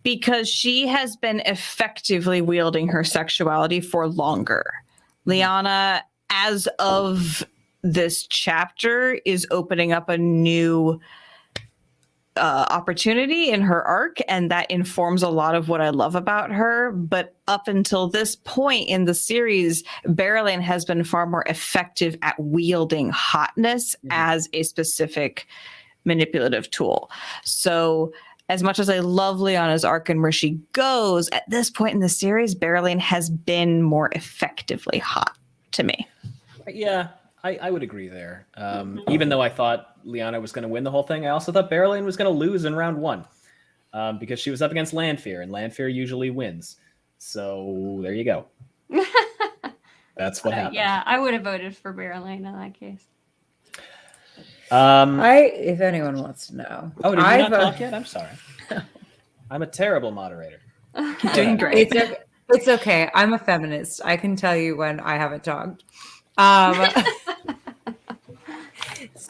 because she has been effectively wielding her sexuality for longer. Liana, as of this chapter, is opening up a new opportunity in her arc, and that informs a lot of what I love about her. But up until this point in the series, Berylane has been far more effective at wielding hotness as a specific manipulative tool. So as much as I love Lyanna's arc and where she goes, at this point in the series, Berylane has been more effectively hot to me. Yeah, I would agree there. Even though I thought Lyanna was going to win the whole thing, I also thought Berylane was going to lose in round 1 because she was up against Lanfear, and Lanfear usually wins. So there you go. That's what happened. Yeah, I would have voted for Berylane in that case. If anyone wants to know. Oh, did you not talk yet? I'm sorry. I'm a terrible moderator. You're doing great. It's okay. I'm a feminist. I can tell you when I haven't talked.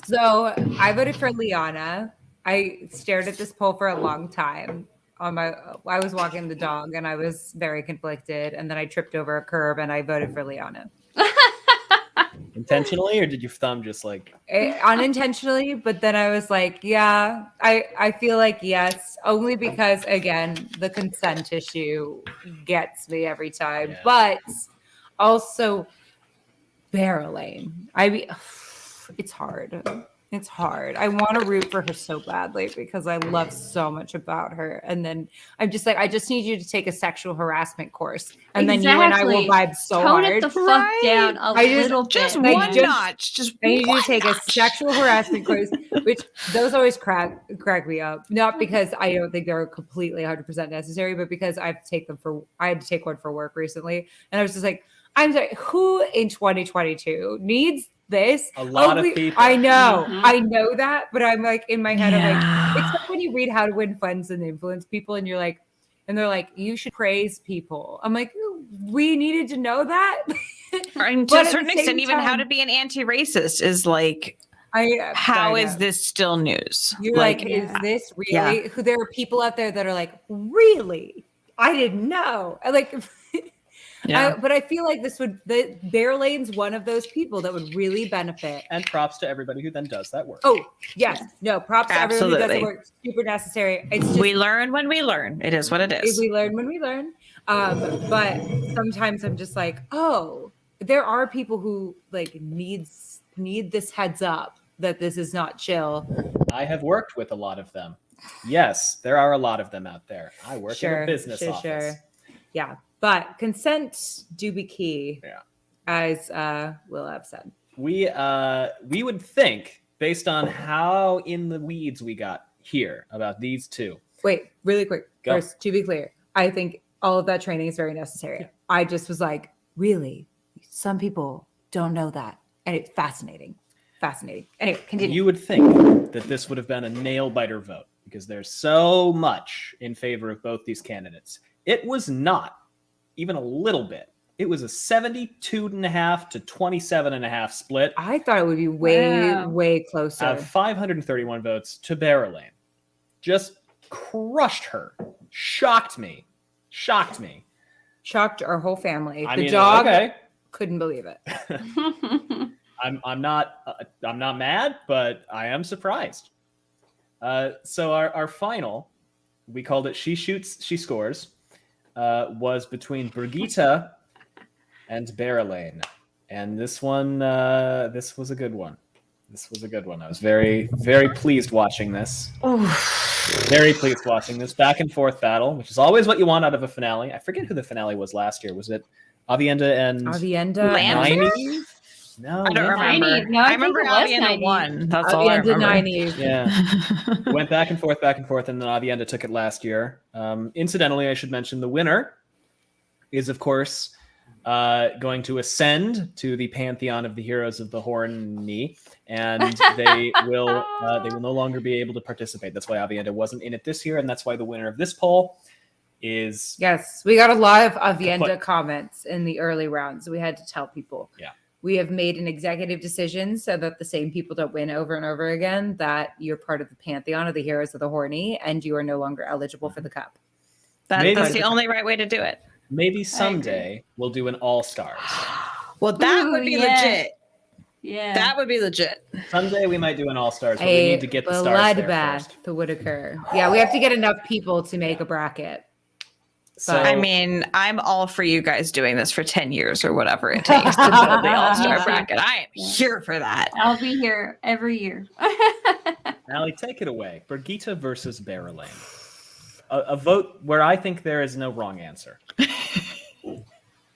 So I voted for Lyanna. I stared at this poll for a long time. I was walking the dog and I was very conflicted, and then I tripped over a curb and I voted for Lyanna. Intentionally, or did your thumb just like Unintentionally? But then I was like, yeah, I feel like yes, only because again the consent issue gets me every time. Yeah. But also Berylane. It's hard. It's hard. I want to root for her so badly because I love so much about her. And then I'm just like, I just need you to take a sexual harassment course. And then you and I will vibe so Tone hard. it the fuck down a little bit. Just Like, one notch. I need you one to take notch. a sexual harassment course, which those always crack me up. Not because I don't think they're completely 100% necessary, but because I had to take one for work recently. And I was just like, I'm sorry, who in 2022 needs this? a lot of people? I know, Mhm. I know that, but I'm like in my head, I'm like, it's Yeah. like when you read How to Win Friends and Influence People, and you're like, and they're like, you should praise people. I'm like, we needed to know that. And But to at a certain the same extent, even how time- to be an anti-racist is like, how is this still news? You're like, is this really? Who there are people out there that are like, really? I didn't know. I like. But I feel like Berlane's one of those people that would really benefit. And props to everybody who then does that work. Oh, yes. No, props to everyone who does the Absolutely. work. Super necessary. It's just, We learn when we learn. It is what it is. we learn when we learn. But sometimes I'm just like, oh, there are people who like need this heads up that this is not chill. I have worked with a lot of them. Yes, there are a lot of them out there. I work in a business office. Yeah. But consent do be key. Yeah. As Will have said. We would think, based on how in the weeds we got here about these two. Wait, really quick. Go. First, to be clear, I think all of that training is very necessary. Yeah. I just was like, really? Some people don't know that. And it's fascinating. Fascinating. Anyway, continue. You would think that this would have been a nail biter vote because there's so much in favor of both these candidates. It was not even a little bit. It was a 72.5 to 27.5 split. I thought it would be way closer. Out of 531 votes to Berylane. Just crushed her. Shocked me. Shocked our whole family. I The mean, dog okay. couldn't believe it. I'm not mad, but I am surprised. So our final, we called it She Shoots, She Scores, was between Brigitte and Berylane. And this one, this was a good one. I was very, very pleased watching this. Very pleased watching this back and forth battle, which is always what you want out of a finale. I forget who the finale was last year. Was it Avienda and Avienda. Nynaeve? No, I don't remember. 90. No, I I think remember it was Avienda 90. won. That's all I remember. Nynaeve. Yeah. Went back and forth, and then Avienda took it last year. Incidentally, I should mention the winner is, of course, going to ascend to the pantheon of the heroes of the Horny, and they will no longer be able to participate. That's why Avienda wasn't in it this year, and that's why the winner of this poll is. Yes, we got a lot of Avienda comments in the early rounds. We had to tell people. Yeah. We have made an executive decision so that the same people don't win over and over again, that you're part of the pantheon of the heroes of the Horny, and you are no longer eligible for the cup. That's the only right way to do it. Maybe someday we'll do an all-stars. Well, that Ooh, would be yeah. legit. Yeah. That would be legit. Someday we might do an all-stars, but we need to get the stars there first. bloodbath would occur. Yeah, we have to get enough people to make a bracket. So, I mean, I'm all for you guys doing this for 10 years or whatever it takes to build the all-star bracket. I am here for that. I'll be here every year. Allie, take it away. Brigitte versus Barrelane. A vote where I think there is no wrong answer.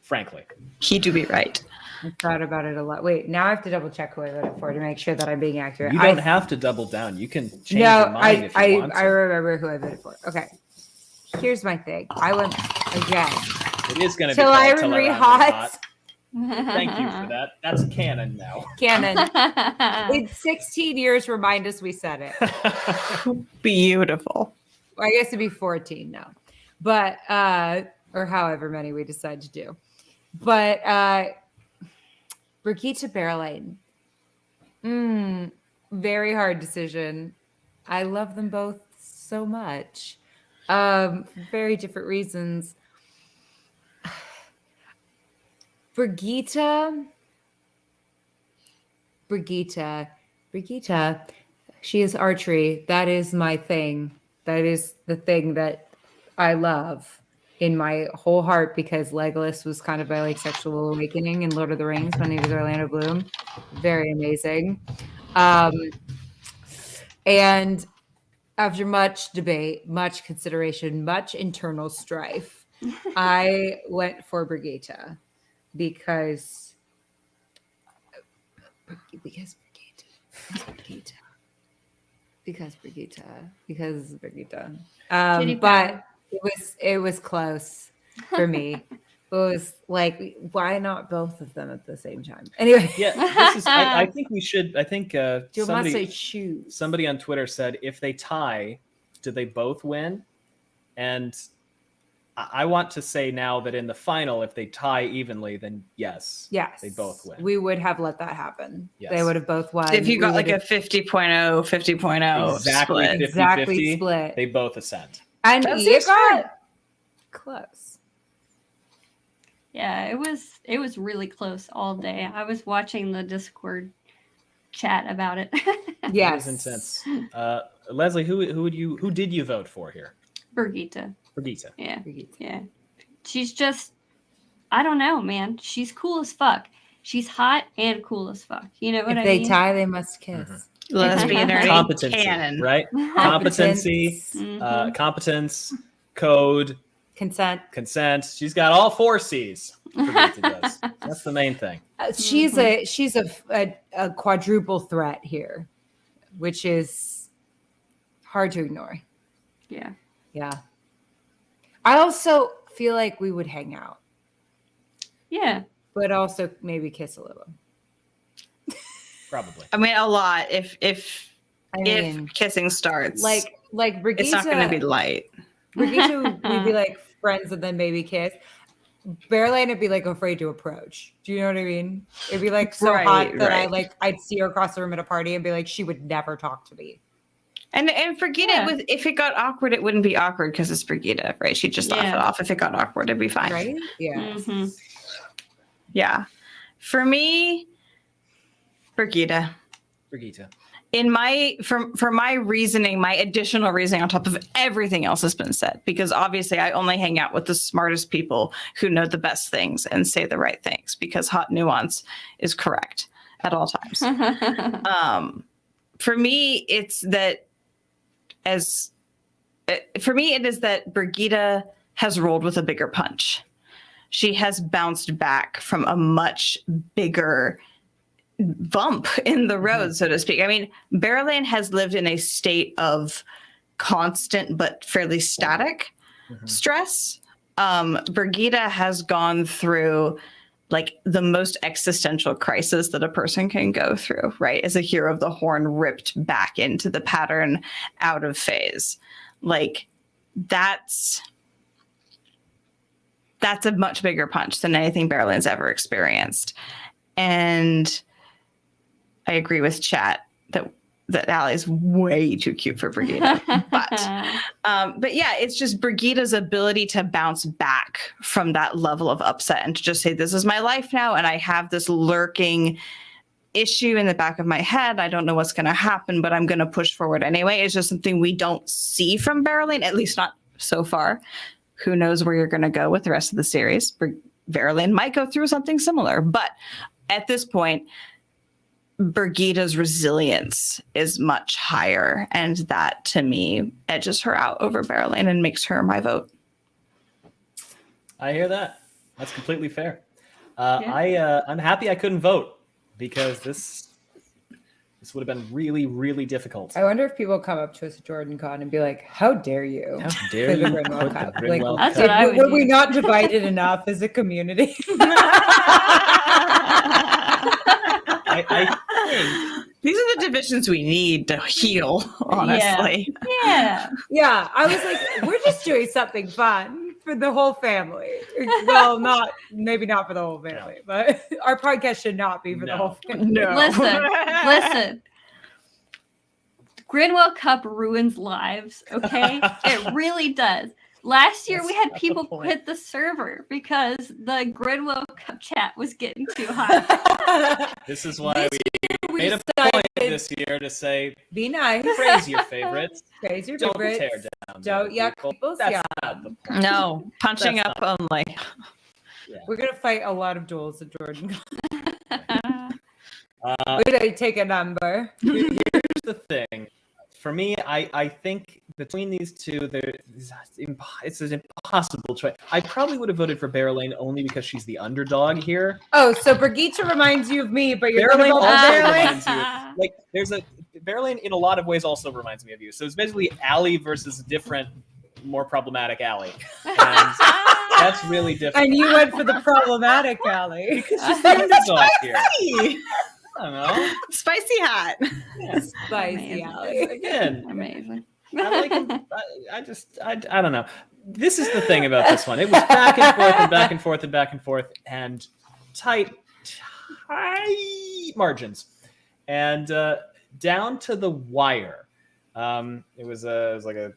Frankly. He do be right. I thought about it a lot. Wait, now I have to double check who I voted for to make sure that I'm being accurate. You don't have to double down. You can change your mind if you want to. I remember who I voted for. Okay. Here's my thing. I went again. It is going to be Till called I Till Re Re Hot. Thank you for that. That's canon now. Canon. In 16 years, remind us we said it. Beautiful. Well, I guess it'd be 14 now. But or however many we decide to do. But Brigitte Barrelane. Very hard decision. I love them both so much. For very different reasons. Brigitte, she is archery. That is my thing. That is the thing that I love in my whole heart, because Legolas was kind of my like sexual awakening in Lord of the Rings when he was Orlando Bloom. Very amazing. And after much debate, much consideration, much internal strife, I went for Brigitte because Brigitte. But it was close for me. It was like, why not both of them at the same time? Anyway, Yeah, this is. I think we should. I think you must say choose. somebody on Twitter said, if they tie, do they both win? And I want to say now that in the final, if they tie evenly, then yes, they both win. We would have let that happen. Yes. They would have both won. If you got like a 50.0, 50.0 exactly split. 50-50, Exactly split. they both ascend. And That it seems got close. Yeah, it was really close all day. I was watching the Discord chat about it. Yes. It was intense. Lesley, who did you vote for here? Brigitte. Brigitte. Yeah. Yeah. She's just, I don't know, man. She's cool as fuck. She's hot and cool as fuck. You know what I If they mean? tie, they must kiss. Mm-hmm. Lesbian or Competency, canon. right? Competency, Mhm. competence, code, Consent. She's got all 4 C's. Brigitte does. That's the main thing. She's a quadruple threat here, which is hard to ignore. Yeah. Yeah. I also feel like we would hang out, Yeah. but also maybe kiss a little. Probably. I mean, a lot. If I mean, kissing starts, like Brigitte, it's not going to be light. Brigitte would be like friends and then maybe kiss. Barrelane would be like afraid to approach. Do you know what I mean? It'd be like so hot that I'd see her across the room at a party and be like, she would never talk to me. And forget it with, if it got awkward, it wouldn't be awkward because it's Brigitte, right? She'd just laugh it off. If it got awkward, it'd be fine. Right? Yeah. Mm-hmm. Yeah. For me, Brigitte. In my for my reasoning, my additional reasoning on top of everything else has been said, because obviously I only hang out with the smartest people who know the best things and say the right things, because hot nuance is correct at all times. For me, it's that it is that Brigitte has rolled with a bigger punch. She has bounced back from a much bigger bump in the road, so to speak. I mean, Barrelane has lived in a state of constant but fairly static stress. Brigitte has gone through like the most existential crisis that a person can go through, right? As a hero of the horn, ripped back into the pattern, out of phase. Like that's a much bigger punch than anything Barrelane's ever experienced. And I agree with chat that Allie is way too cute for Brigitte. But yeah, it's just Brigitte's ability to bounce back from that level of upset and to just say, this is my life now. And I have this lurking issue in the back of my head. I don't know what's going to happen, but I'm going to push forward anyway. It's just something we don't see from Berylene, at least not so far. Who knows where you're going to go with the rest of the series? Berylene might go through something similar, but at this point, Brigitta's resilience is much higher, and that to me edges her out over Berylene and makes her my vote. I hear that. That's completely fair. I'm happy I couldn't vote because this would have been really, really difficult. I wonder if people come up to us at Jordan Con and be like, "How dare you?" How dare you put the Cup? GRINWELL That's Cup? what I would Were do. we not divided enough as a community? I think These are the divisions we need to heal, honestly. Yeah. Yeah, I was like, we're just doing something fun for the whole family. Well, maybe not for the whole family, but our podcast should not be for the No. whole family. No. Listen. GRINWELL Cup ruins lives, okay? It really does. Last year, we had That's not the people point. quit the server because the GRINWELL Cup chat was getting too hot. this is why This we we made a decided- point this year to say Be nice. praise your favorites, Praise your don't favorites. tear down. Don't other yuck people. people's That's yum. not the point. No, punching That's up only. We're gonna fight a lot of duels at Jordan. Uh, We're gonna take a number. here's the thing. For me, I think between these two, it's an impossible choice. I probably would have voted for Berylene only because she's the underdog here. Oh, so Brigitte reminds you of me, but you're Berylene gonna vote also for Berylene? reminds you. Like, Berylene in a lot of ways also reminds me of you. So it's basically Allie versus different, more problematic Allie. And that's really different. And you went for the problematic Allie. Because she's the underdog here. Hey, I don't know. spicy hot. Yeah. Spicy Amazing. Allie. Again, Amazing. I like him. I don't know. This is the thing about this one. It was back and forth and back and forth and back and forth and tight margins. And down to the wire. It was like a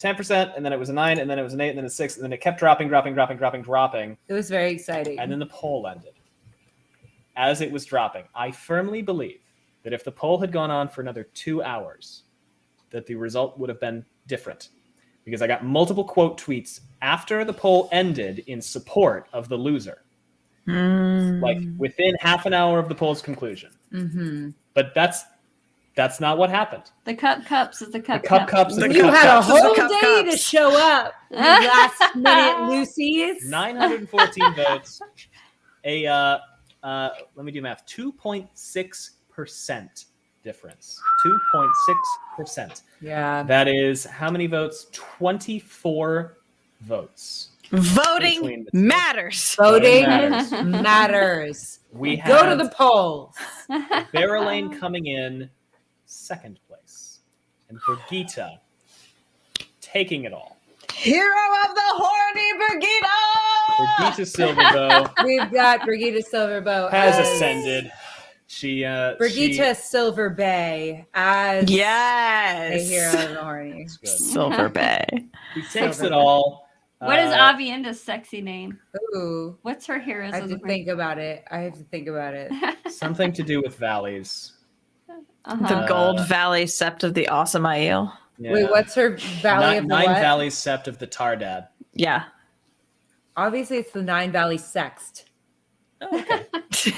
10%, and then it was a 9, and then it was an 8, and then a 6, and then it kept dropping. It was very exciting. And then the poll ended. As it was dropping, I firmly believe that if the poll had gone on for another 2 hours, that the result would have been different. Because I got multiple quote tweets after the poll ended in support of the loser. Like within half an hour of the poll's conclusion. Mm-hmm. But that's not what happened. The cups is the cup. The cups is the You cup had a cups. whole Cup day cups. to show up. You last minute Lucy's. 914 votes. Let me do math. 2.6% difference. 2.6%. Yeah. That is how many votes? 24 votes. Voting Between the two. matters. Voting matters. matters. We Go to had the polls. Berylene coming in second place, and Brigitta taking it all. Hero of the horny Brigitta. Brigitta Silverbow We've got Brigitte Silverbow has as ascended. She Brigitte Silver Bay as a Yes. hero of the horny. She's good. Silver Bay. She takes it all. What is Avienda's sexy name? Ooh. What's her I have heroism? to think about it. Something to do with valleys. The Gold Valley Sept of the Awesome Aiel. Yeah. Wait, what's her Valley of the Nine what? Valleys Sept of the Tardad. Yeah. Obviously, it's the Nine Valley Sext. Oh, okay.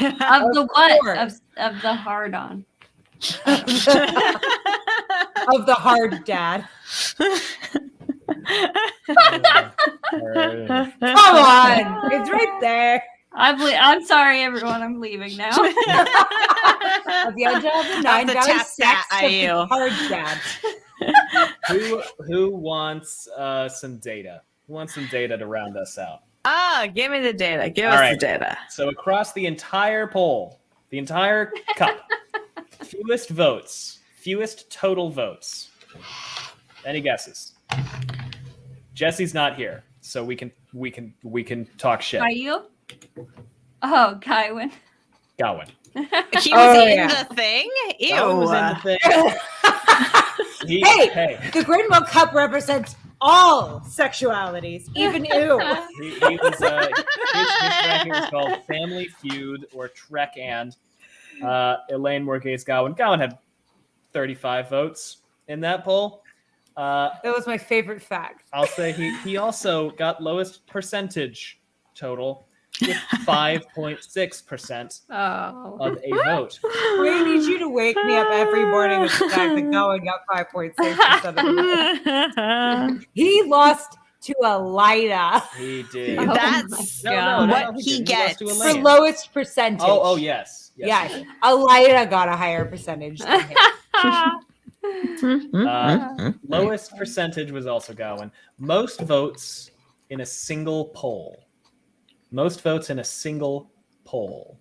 Of the what? course. Of the hard on. Of the hard dad. Come on, it's right there. I'm sorry, everyone. I'm leaving now. Of the edge of the Nine the Valley tap that Sext of the Aiel. hard dad. Who wants some data? Who wants some data to round us out? Give me the data. Give All us right. the data. So across the entire poll, the entire cup, fewest votes, fewest total votes. Any guesses? Jesse's not here, so we can talk shit. Caillou? Oh, Kywin. Gawain. He was Oh, in yeah. the thing? Ew. Gawain was in the thing. Hey! The GRINWELL Cup represents all sexualities, even ew. He was his ranking was called Family Feud or Trek and Elaine Morgaze Gowan. Gowan had 35 votes in that poll. That was my favorite fact. I'll say he also got lowest percentage total with 5.6% Oh. of a vote. We need you to wake me up every morning with the fact that Gowan got 5.6% of the vote. He lost to Elida He did. Oh That's my God. what he he did. He lost to gets. for Elaine. lowest percentage. Oh, yes. Yes. Yes. he did. Elida got a higher percentage than him. Lowest percentage was also Gowan. Most votes in a single poll. Most votes in a single poll.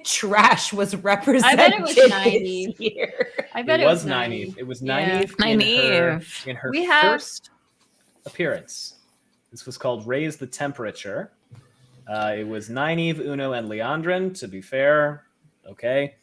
Trash was represented I bet it was this 90. year. I bet It was Nynaeve. 90. It was Yeah. Nynaeve in her We have- first appearance. This was called Raise the Temperature. It was Nynaeve, Uno, and Leandrin, to be fair. Okay.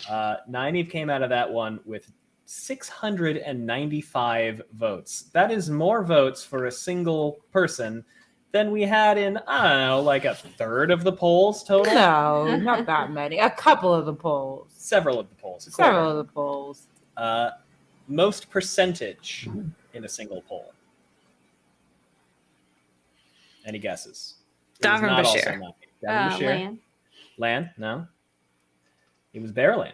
Nynaeve came out of that one with 695 votes. That is more votes for a single person than we had in, I don't know, like a third of the polls total. No, not that many. A couple of the polls. Several of the polls. Several of the polls. Most percentage in a single poll. Any guesses? It was Davin not also Bashir. Nynaeve. Davin Bashir. Lan. Lan? No. It was Barrelane.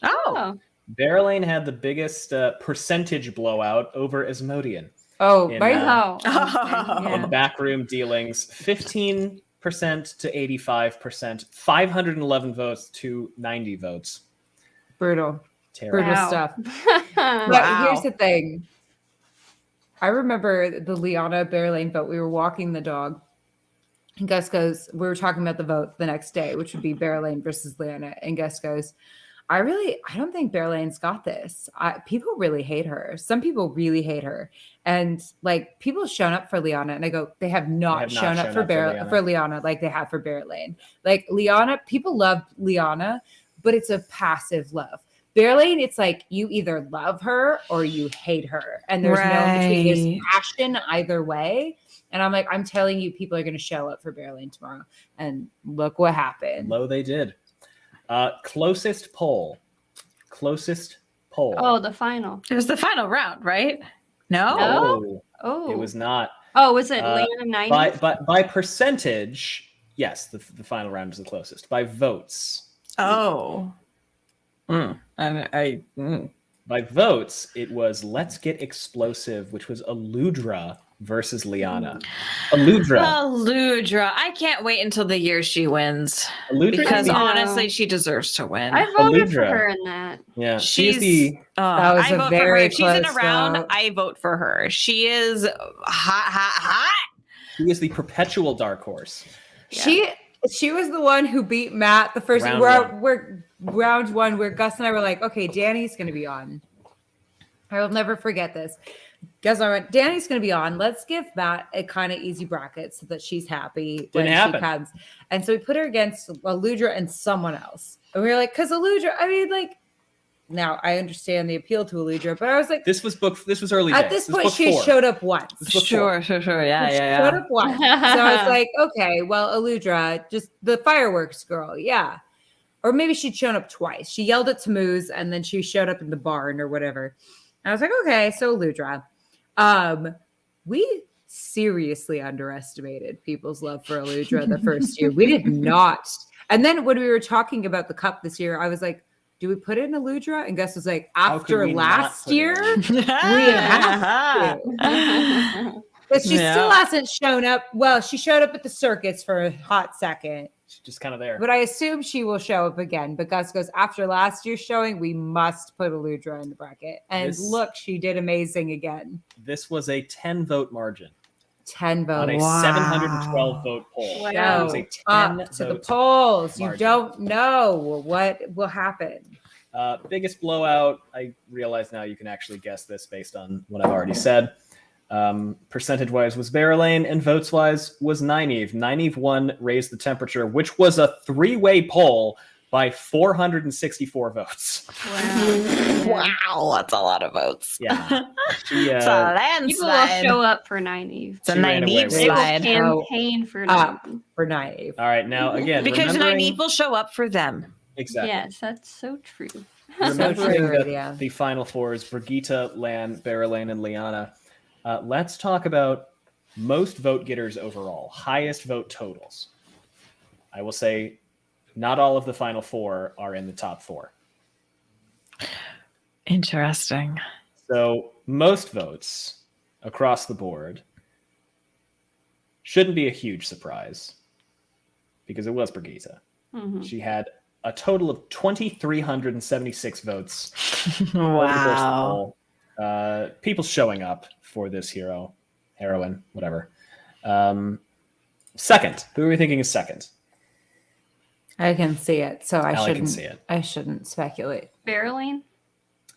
Oh, Barrelane had the biggest percentage blowout over Asmodean. Oh, In, right. Oh. Oh. In Yeah. backroom dealings, 15% to 85%, 511 votes to 90 votes. Brutal. Terrible. Brutal Wow. stuff. But Wow. here's the thing. I remember the Liana Bearlane vote. We were walking the dog. And Gus goes, we were talking about the vote the next day, which would be Bearlane versus Liana. And Gus goes, I don't think Bearlane's got this. People really hate her. Some people really hate her. And like people have shown up for Liana. And I go, they have not shown up for Liana like they have for Bearlane. Like Liana, people love Liana, but it's a passive love. Bearlane, it's like you either love her or you hate her. And there's no in between. There's passion either way. And I'm like, I'm telling you, people are going to show up for Bearlane tomorrow. And look what happened. Low they did. Closest poll. Oh, the final. It was the final round, right? No. No. Oh, Oh. it was not. Oh, was it Uh, Lana 90? By percentage, yes, the final round was the closest. By votes. Oh. By votes, it was Let's Get Explosive, which was Aludra versus Liana. Aludra. I can't wait until the year she wins. Aludra Because is the- honestly, she deserves to win. I voted for Aludra. her in that. yeah, She's she's the That was I a vote for very her. If she's in a close round, vote. I vote for her. She is hot. she is the perpetual dark horse. She was the one who beat Matt the first Round round one where Gus and I were like, okay, Danny's going to be on. I will never forget this. Gus and I went, Danny's going to be on. Let's give Matt a kind of easy bracket so that she's happy when Didn't she happen. comes. And so we put her against Aludra and someone else. And we were like, because Aludra, I mean, like, now I understand the appeal to Aludra, but I was like, This was early at days. this point, was she book four. showed up once. This was book four. Sure. Yeah, She showed up once. So I was like, okay, well, Aludra, just the fireworks girl, yeah. Or maybe she'd shown up twice. She yelled at Tammuz and then she showed up in the barn or whatever. And I was like, okay, so Aludra. We seriously underestimated people's love for Aludra the first year. We did not. And then when we were talking about the cup this year, I was like, do we put in Aludra? And Gus was like, How could after we not last put it year, in? we have to. But she still hasn't shown up. Well, she showed up at the circus for a hot second, She's just kind of there. but I assume she will show up again. But Gus goes, after last year's showing, we must put Aludra in the bracket. And This- look, she did amazing again. This was a 10-vote margin 10 on votes. a 712 vote poll. Wow. It was a 10 Up to the vote polls. You margin. don't know what will happen. Biggest blowout. I realize now you can actually guess this based on what I've already said. Percentage-wise was Bearlane, and votes-wise was Nynaeve. Nynaeve won Raise the Temperature, which was a three-way poll by 464 votes. Wow, that's a lot of votes. Yeah. She, It's a People will landslide. show up for Nynaeve. It's a She ran away Nynaeve with They will slide. campaign for Up Nynaeve. for Nynaeve. All right, now again, Because remembering Nynaeve will show up for them. exactly. Yes, that's so true. Remembering true, that yeah. the final four is Brigitte, Lan, Berelaine, and Liana. Let's talk about most vote getters overall, highest vote totals. I will say not all of the final four are in the top four. Interesting. So most votes across the board shouldn't be a huge surprise because it was Brigitte. Mhm. She had a total of 2,376 votes. Wow. People showing up for this heroine, whatever. Second, who are we thinking is second? I can see it, so Allie can see it. I shouldn't speculate. Berelaine?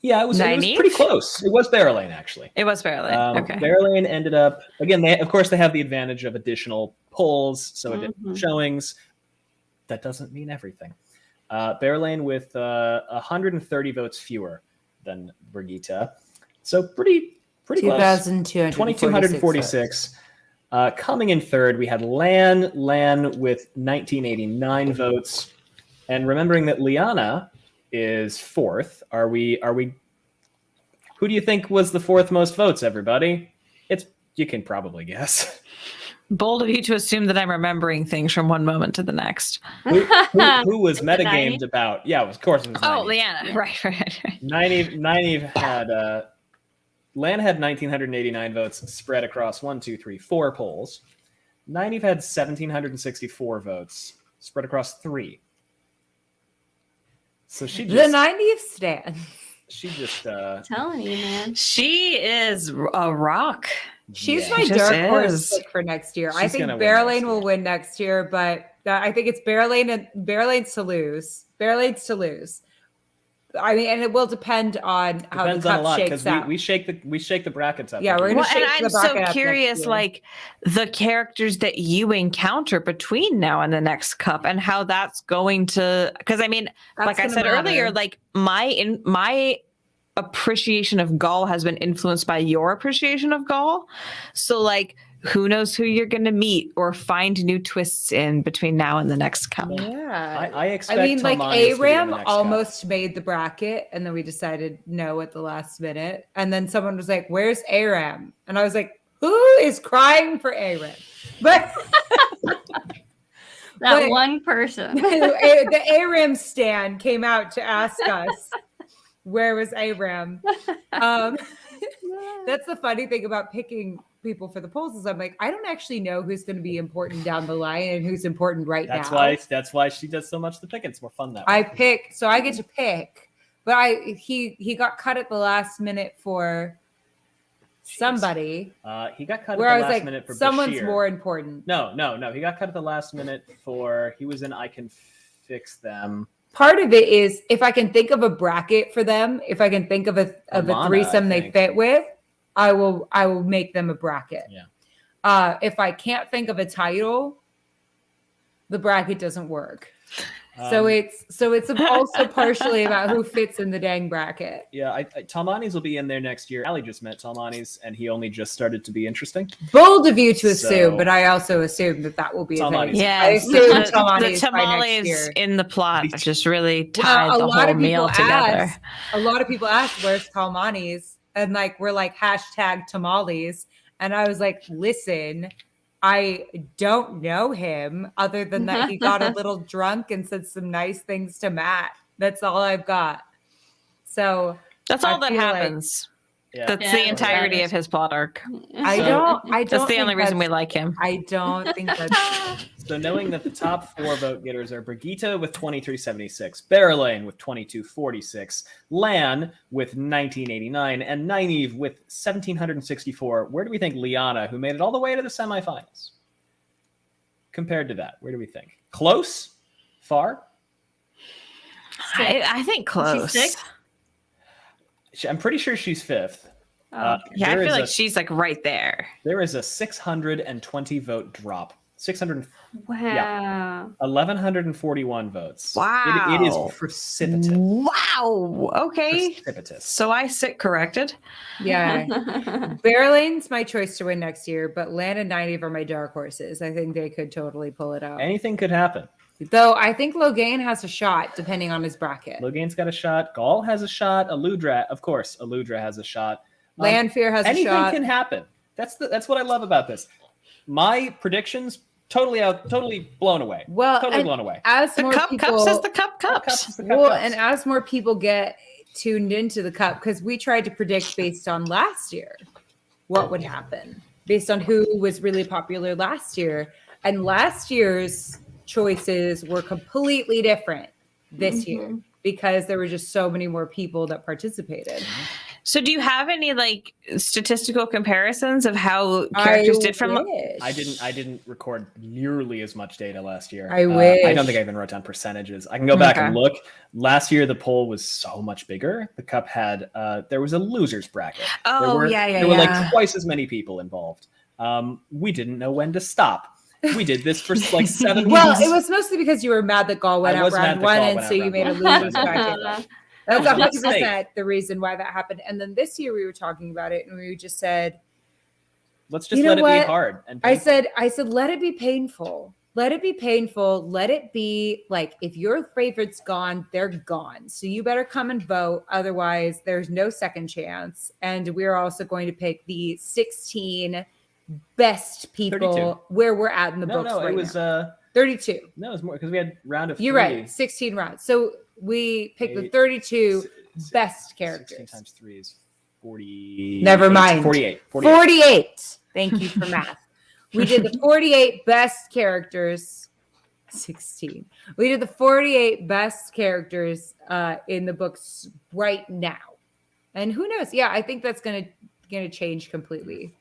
Yeah, it was Nynaeve? pretty close. It was Berelaine, actually. It was Berelaine. Okay. Berelaine ended up, again, of course, they have the advantage of additional polls, so additional showings. That doesn't mean everything. Berelaine with 130 votes fewer than Brigitte. So pretty close. 2,246. Coming in third, we had Lan with 1,989 votes. And remembering that Liana is fourth, are we who do you think was the fourth most votes, everybody? You can probably guess. Bold of you to assume that I'm remembering things from one moment to the next. Who was metagamed about? Yeah, of course it was Oh, Nynaeve. Liana. Right. Nynaeve had Lan had 1,989 votes spread across 4 polls. Nynaeve had 1,764 votes spread across 3. So she The just Nynaeve stand. Telling you, man. She is a rock. She's yeah. my She just dark horse is. pick for next year. I She's think gonna win Berelaine next will year. win next year, but I think it's Berelaine's to lose. Berelaine's to lose. I mean, and it will depend on how Depends the on a cup lot shakes because out. we shake the brackets up. Yeah, we're every gonna week. Well, shake and the I'm bracket so up next curious, year. like the characters that you encounter between now and the next cup, and how that's going to. Because I mean, That's like I gonna said earlier, matter. like my appreciation of Gaul has been influenced by your appreciation of Gaul. So like, who knows who you're going to meet or find new twists in between now and the next cup. Yeah. I expect. I mean, like Tomani's to be in the Aram next almost made the bracket, and then we decided no at the last minute. And then someone was like, "Where's Aram?" And I was like, "Who is crying for Aram?" But That But- one person. the Aram stand came out to ask us, "Where was Aram?" That's the funny thing about picking people for the polls is I'm like, I don't actually know who's going to be important down the line and who's important right now. That's why she does so much the pick. It's more fun that way. I pick, so I get to pick, but he got cut at the last minute for somebody. He got cut Where at I the was last like, minute for someone's Bashir. more important. No. He got cut at the last minute for he was in I Can Fix Them. Part of it is if I can think of a bracket for them, if I can think of a Amana, threesome I they think. fit with, I will make them a bracket. Yeah. If I can't think of a title, the bracket doesn't work. So it's also partially about who fits in the dang bracket. Yeah, Talmani's will be in there next year. Allie just met Talmani's, and he only just started to be interesting. Bold of you to assume, So- but I also assume that will be a Tamales. thing. Yeah, I assume the tamales by next tamales year. in the plot just really Well, tied a the lot whole of people meal together. A lot of people ask, "Where's Talmani's?" And like we're like hashtag tamales, and I was like, "Listen, I don't know him other than that he got a little drunk and said some nice things to Matt. That's all I've got." So That's all I that feel like- happens. Yeah. That's Yeah, the that's entirety about of his plot arc. I So- don't. That's the think only reason we that's- like him. I don't think that's. So knowing that the top 4 vote getters are Brigitte with 2,376, Berelaine with 2,246, Lan with 1,989, and Nynaeve with 1,764, where do we think Liana, who made it all the way to the semifinals, compared to that? Where do we think? Close? Far? I think close. She's 6th? I'm pretty sure she's 5th. Oh, Yeah, I There feel is like a- she's like right there. There is a 620 vote drop 600. Wow. 1,141 votes. Wow. It is precipitous. Wow. Okay. Precipitous. So I sit corrected. Yeah. Barrelane's my choice to win next year, but Lan and Nynaeve are my dark horses. I think they could totally pull it out. Anything could happen. Though I think Logain has a shot, depending on his bracket. Logain's got a shot. Gaul has a shot. Aludra, of course, Aludra has a shot. Lanfear has a anything shot. Anything can happen. That's what I love about this. My predictions totally blown away. Well, totally blown away. As The more cup people, cups is the cup cups. And as more people get tuned into the cup, because we tried to predict based on last year what would happen, based on who was really popular last year, and last year's choices were completely different this year because there were just so many more people that participated. So do you have any like statistical comparisons of how characters did from I didn't record nearly as much data last year. I wish. I don't think I even wrote down percentages. I can go back and look. Last year the poll was so much bigger. The cup had there was a losers bracket. There were like twice as many people involved. We didn't know when to stop. We did this for like 7 weeks. Well, it was mostly because you were mad that Gaul went out round one, and so you made a losers bracket. That's 100% the reason why that happened. And then this year we were talking about it, and we just said, "Let's just let it be hard." And I said, "Let it be painful. Let it be painful. Let it be like if your favorite's gone, they're gone. So you better come and vote. Otherwise, there's no second chance." And we're also going to pick the 16 best people 32. where we're at in the books. No, right it was now. 32. No, it was more because we had round of 3. You're right. 16 rounds. So we picked the 32 best characters. 16 times 3 is 40. Never mind. 48. 48. Thank you for math. We did the 48 best characters. 16. We did the 48 best characters in the books right now. And who knows? Yeah, I think that's gonna change completely.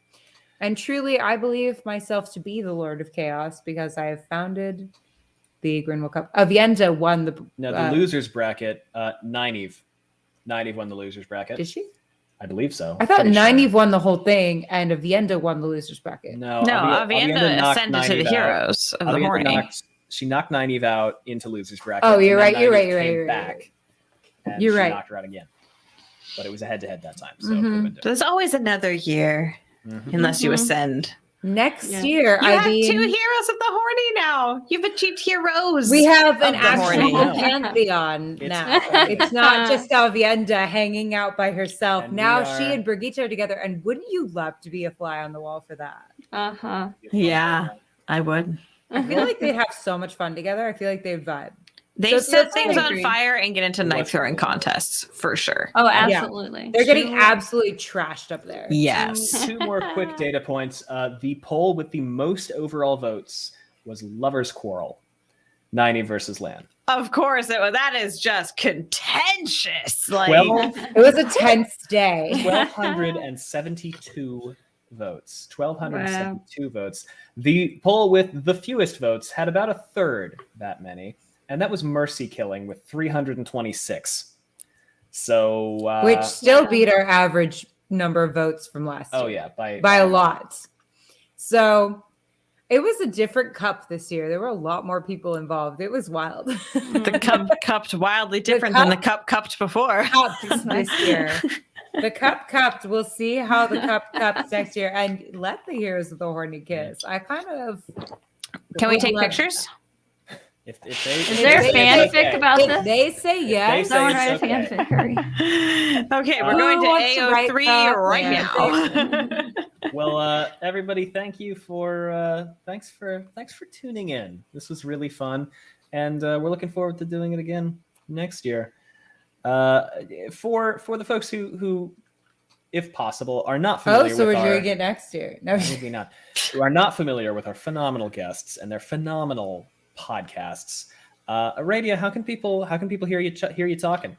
And truly, I believe myself to be the Lord of Chaos because I have founded the GRINWELL Cup. Avienda won the losers bracket. Nynaeve won the losers bracket. Did she? I believe so. I thought Nynaeve won the whole thing, and Avienda won the losers bracket. No, Avienda ascended to the heroes of the Horny. She knocked Nynaeve out into losers bracket. Oh, you're right. You're right. You're right. Knocked her out again, but it was a head-to-head that time. So there's always another year. Unless you ascend. Next year, you have 2 heroes of the Horny now. You've achieved heroes. We have an actual pantheon now. It's not just Avienda hanging out by herself. And now she and Brigitte are together. And wouldn't you love to be a fly on the wall for that? Yeah, I would. I feel like they'd have so much fun together. I feel like they'd vibe. They set things on fire and get into knife throwing contests for sure. Oh, absolutely. Yeah. They're getting absolutely trashed up there. Yes. 2 more quick data points. The poll with the most overall votes was Lover's Quarrel, Nynaeve versus Lan. Of course, that is just contentious. Like it was a tense day. 1,272 votes. 1,272 votes. The poll with the fewest votes had about a third that many. And that was Mercy Killing with 326. So which still beat our average number of votes from last year. Oh yeah, by a lot. So it was a different cup this year. There were a lot more people involved. It was wild. The cup cupped wildly different than the cup cupped before. This year. The cup cupped. We'll see how the cup cups next year. And let the heroes of the Horny kiss. I kind of. Can we take pictures? Is there fanfic about this? They say yes. Don't write a fanfic. Okay, we're going to AO3 right now. Well, everybody, thank you for thanks for tuning in. This was really fun, and we're looking forward to doing it again next year. For the folks who, if possible, are not familiar. So we're doing it next year. No, maybe not. Who are not familiar with our phenomenal guests and their phenomenal podcasts. Aradia, how can people hear you talking?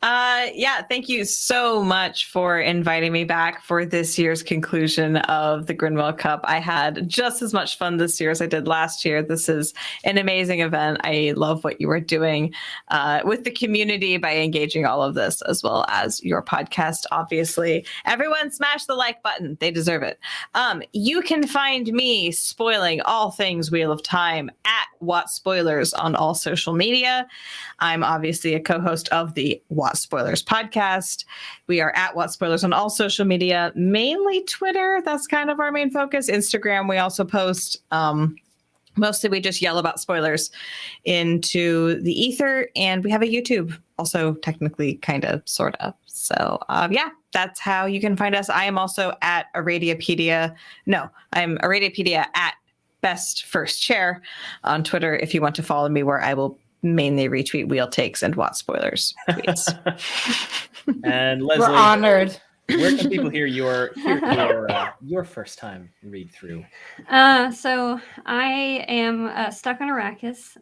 Yeah, thank you so much for inviting me back for this year's conclusion of the GRINWELL Cup. I had just as much fun this year as I did last year. This is an amazing event. I love what you are doing with the community by engaging all of this, as well as your podcast, obviously. Everyone smash the like button. They deserve it. You can find me spoiling all things Wheel of Time at What Spoilers on all social media. I'm obviously a co-host of the What Spoilers podcast. We are at What Spoilers on all social media, mainly Twitter. That's kind of our main focus. Instagram, we also post. Mostly we just yell about spoilers into the ether, and we have a YouTube also, technically, kind of, sort of. So yeah, that's how you can find us. I am also at Aradiapedia. No, I'm Aradiapedia at Best First Chair on Twitter if you want to follow me, where I will mainly retweet wheel takes and What Spoilers tweets. And Lesley, We're honored. where can people hear your first time read through? So I am stuck on Arrakis.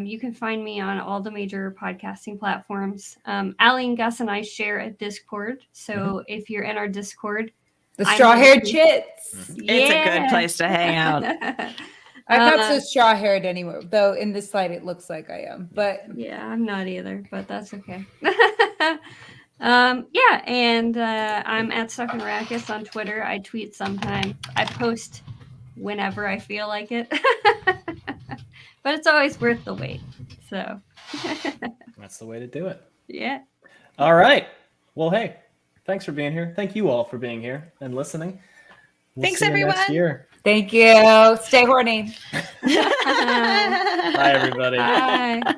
You can find me on all the major podcasting platforms. Allie and Gus and I share a Discord. So if you're in our Discord, The straw-haired chits. It's a good place to hang out. I'm not so straw-haired anymore, though in this slide it looks like I am. But Yeah, I'm not either, but that's okay. Yeah, and I'm at Stuck in Arrakis on Twitter. I tweet sometimes. I post whenever I feel like it. But it's always worth the wait. So That's the way to do it. yeah. All right. Well, hey, thanks for being here. Thank you all for being here and listening. We'll Thanks, see you everyone. next year. thank you. Stay horny. Bye, everybody. Bye.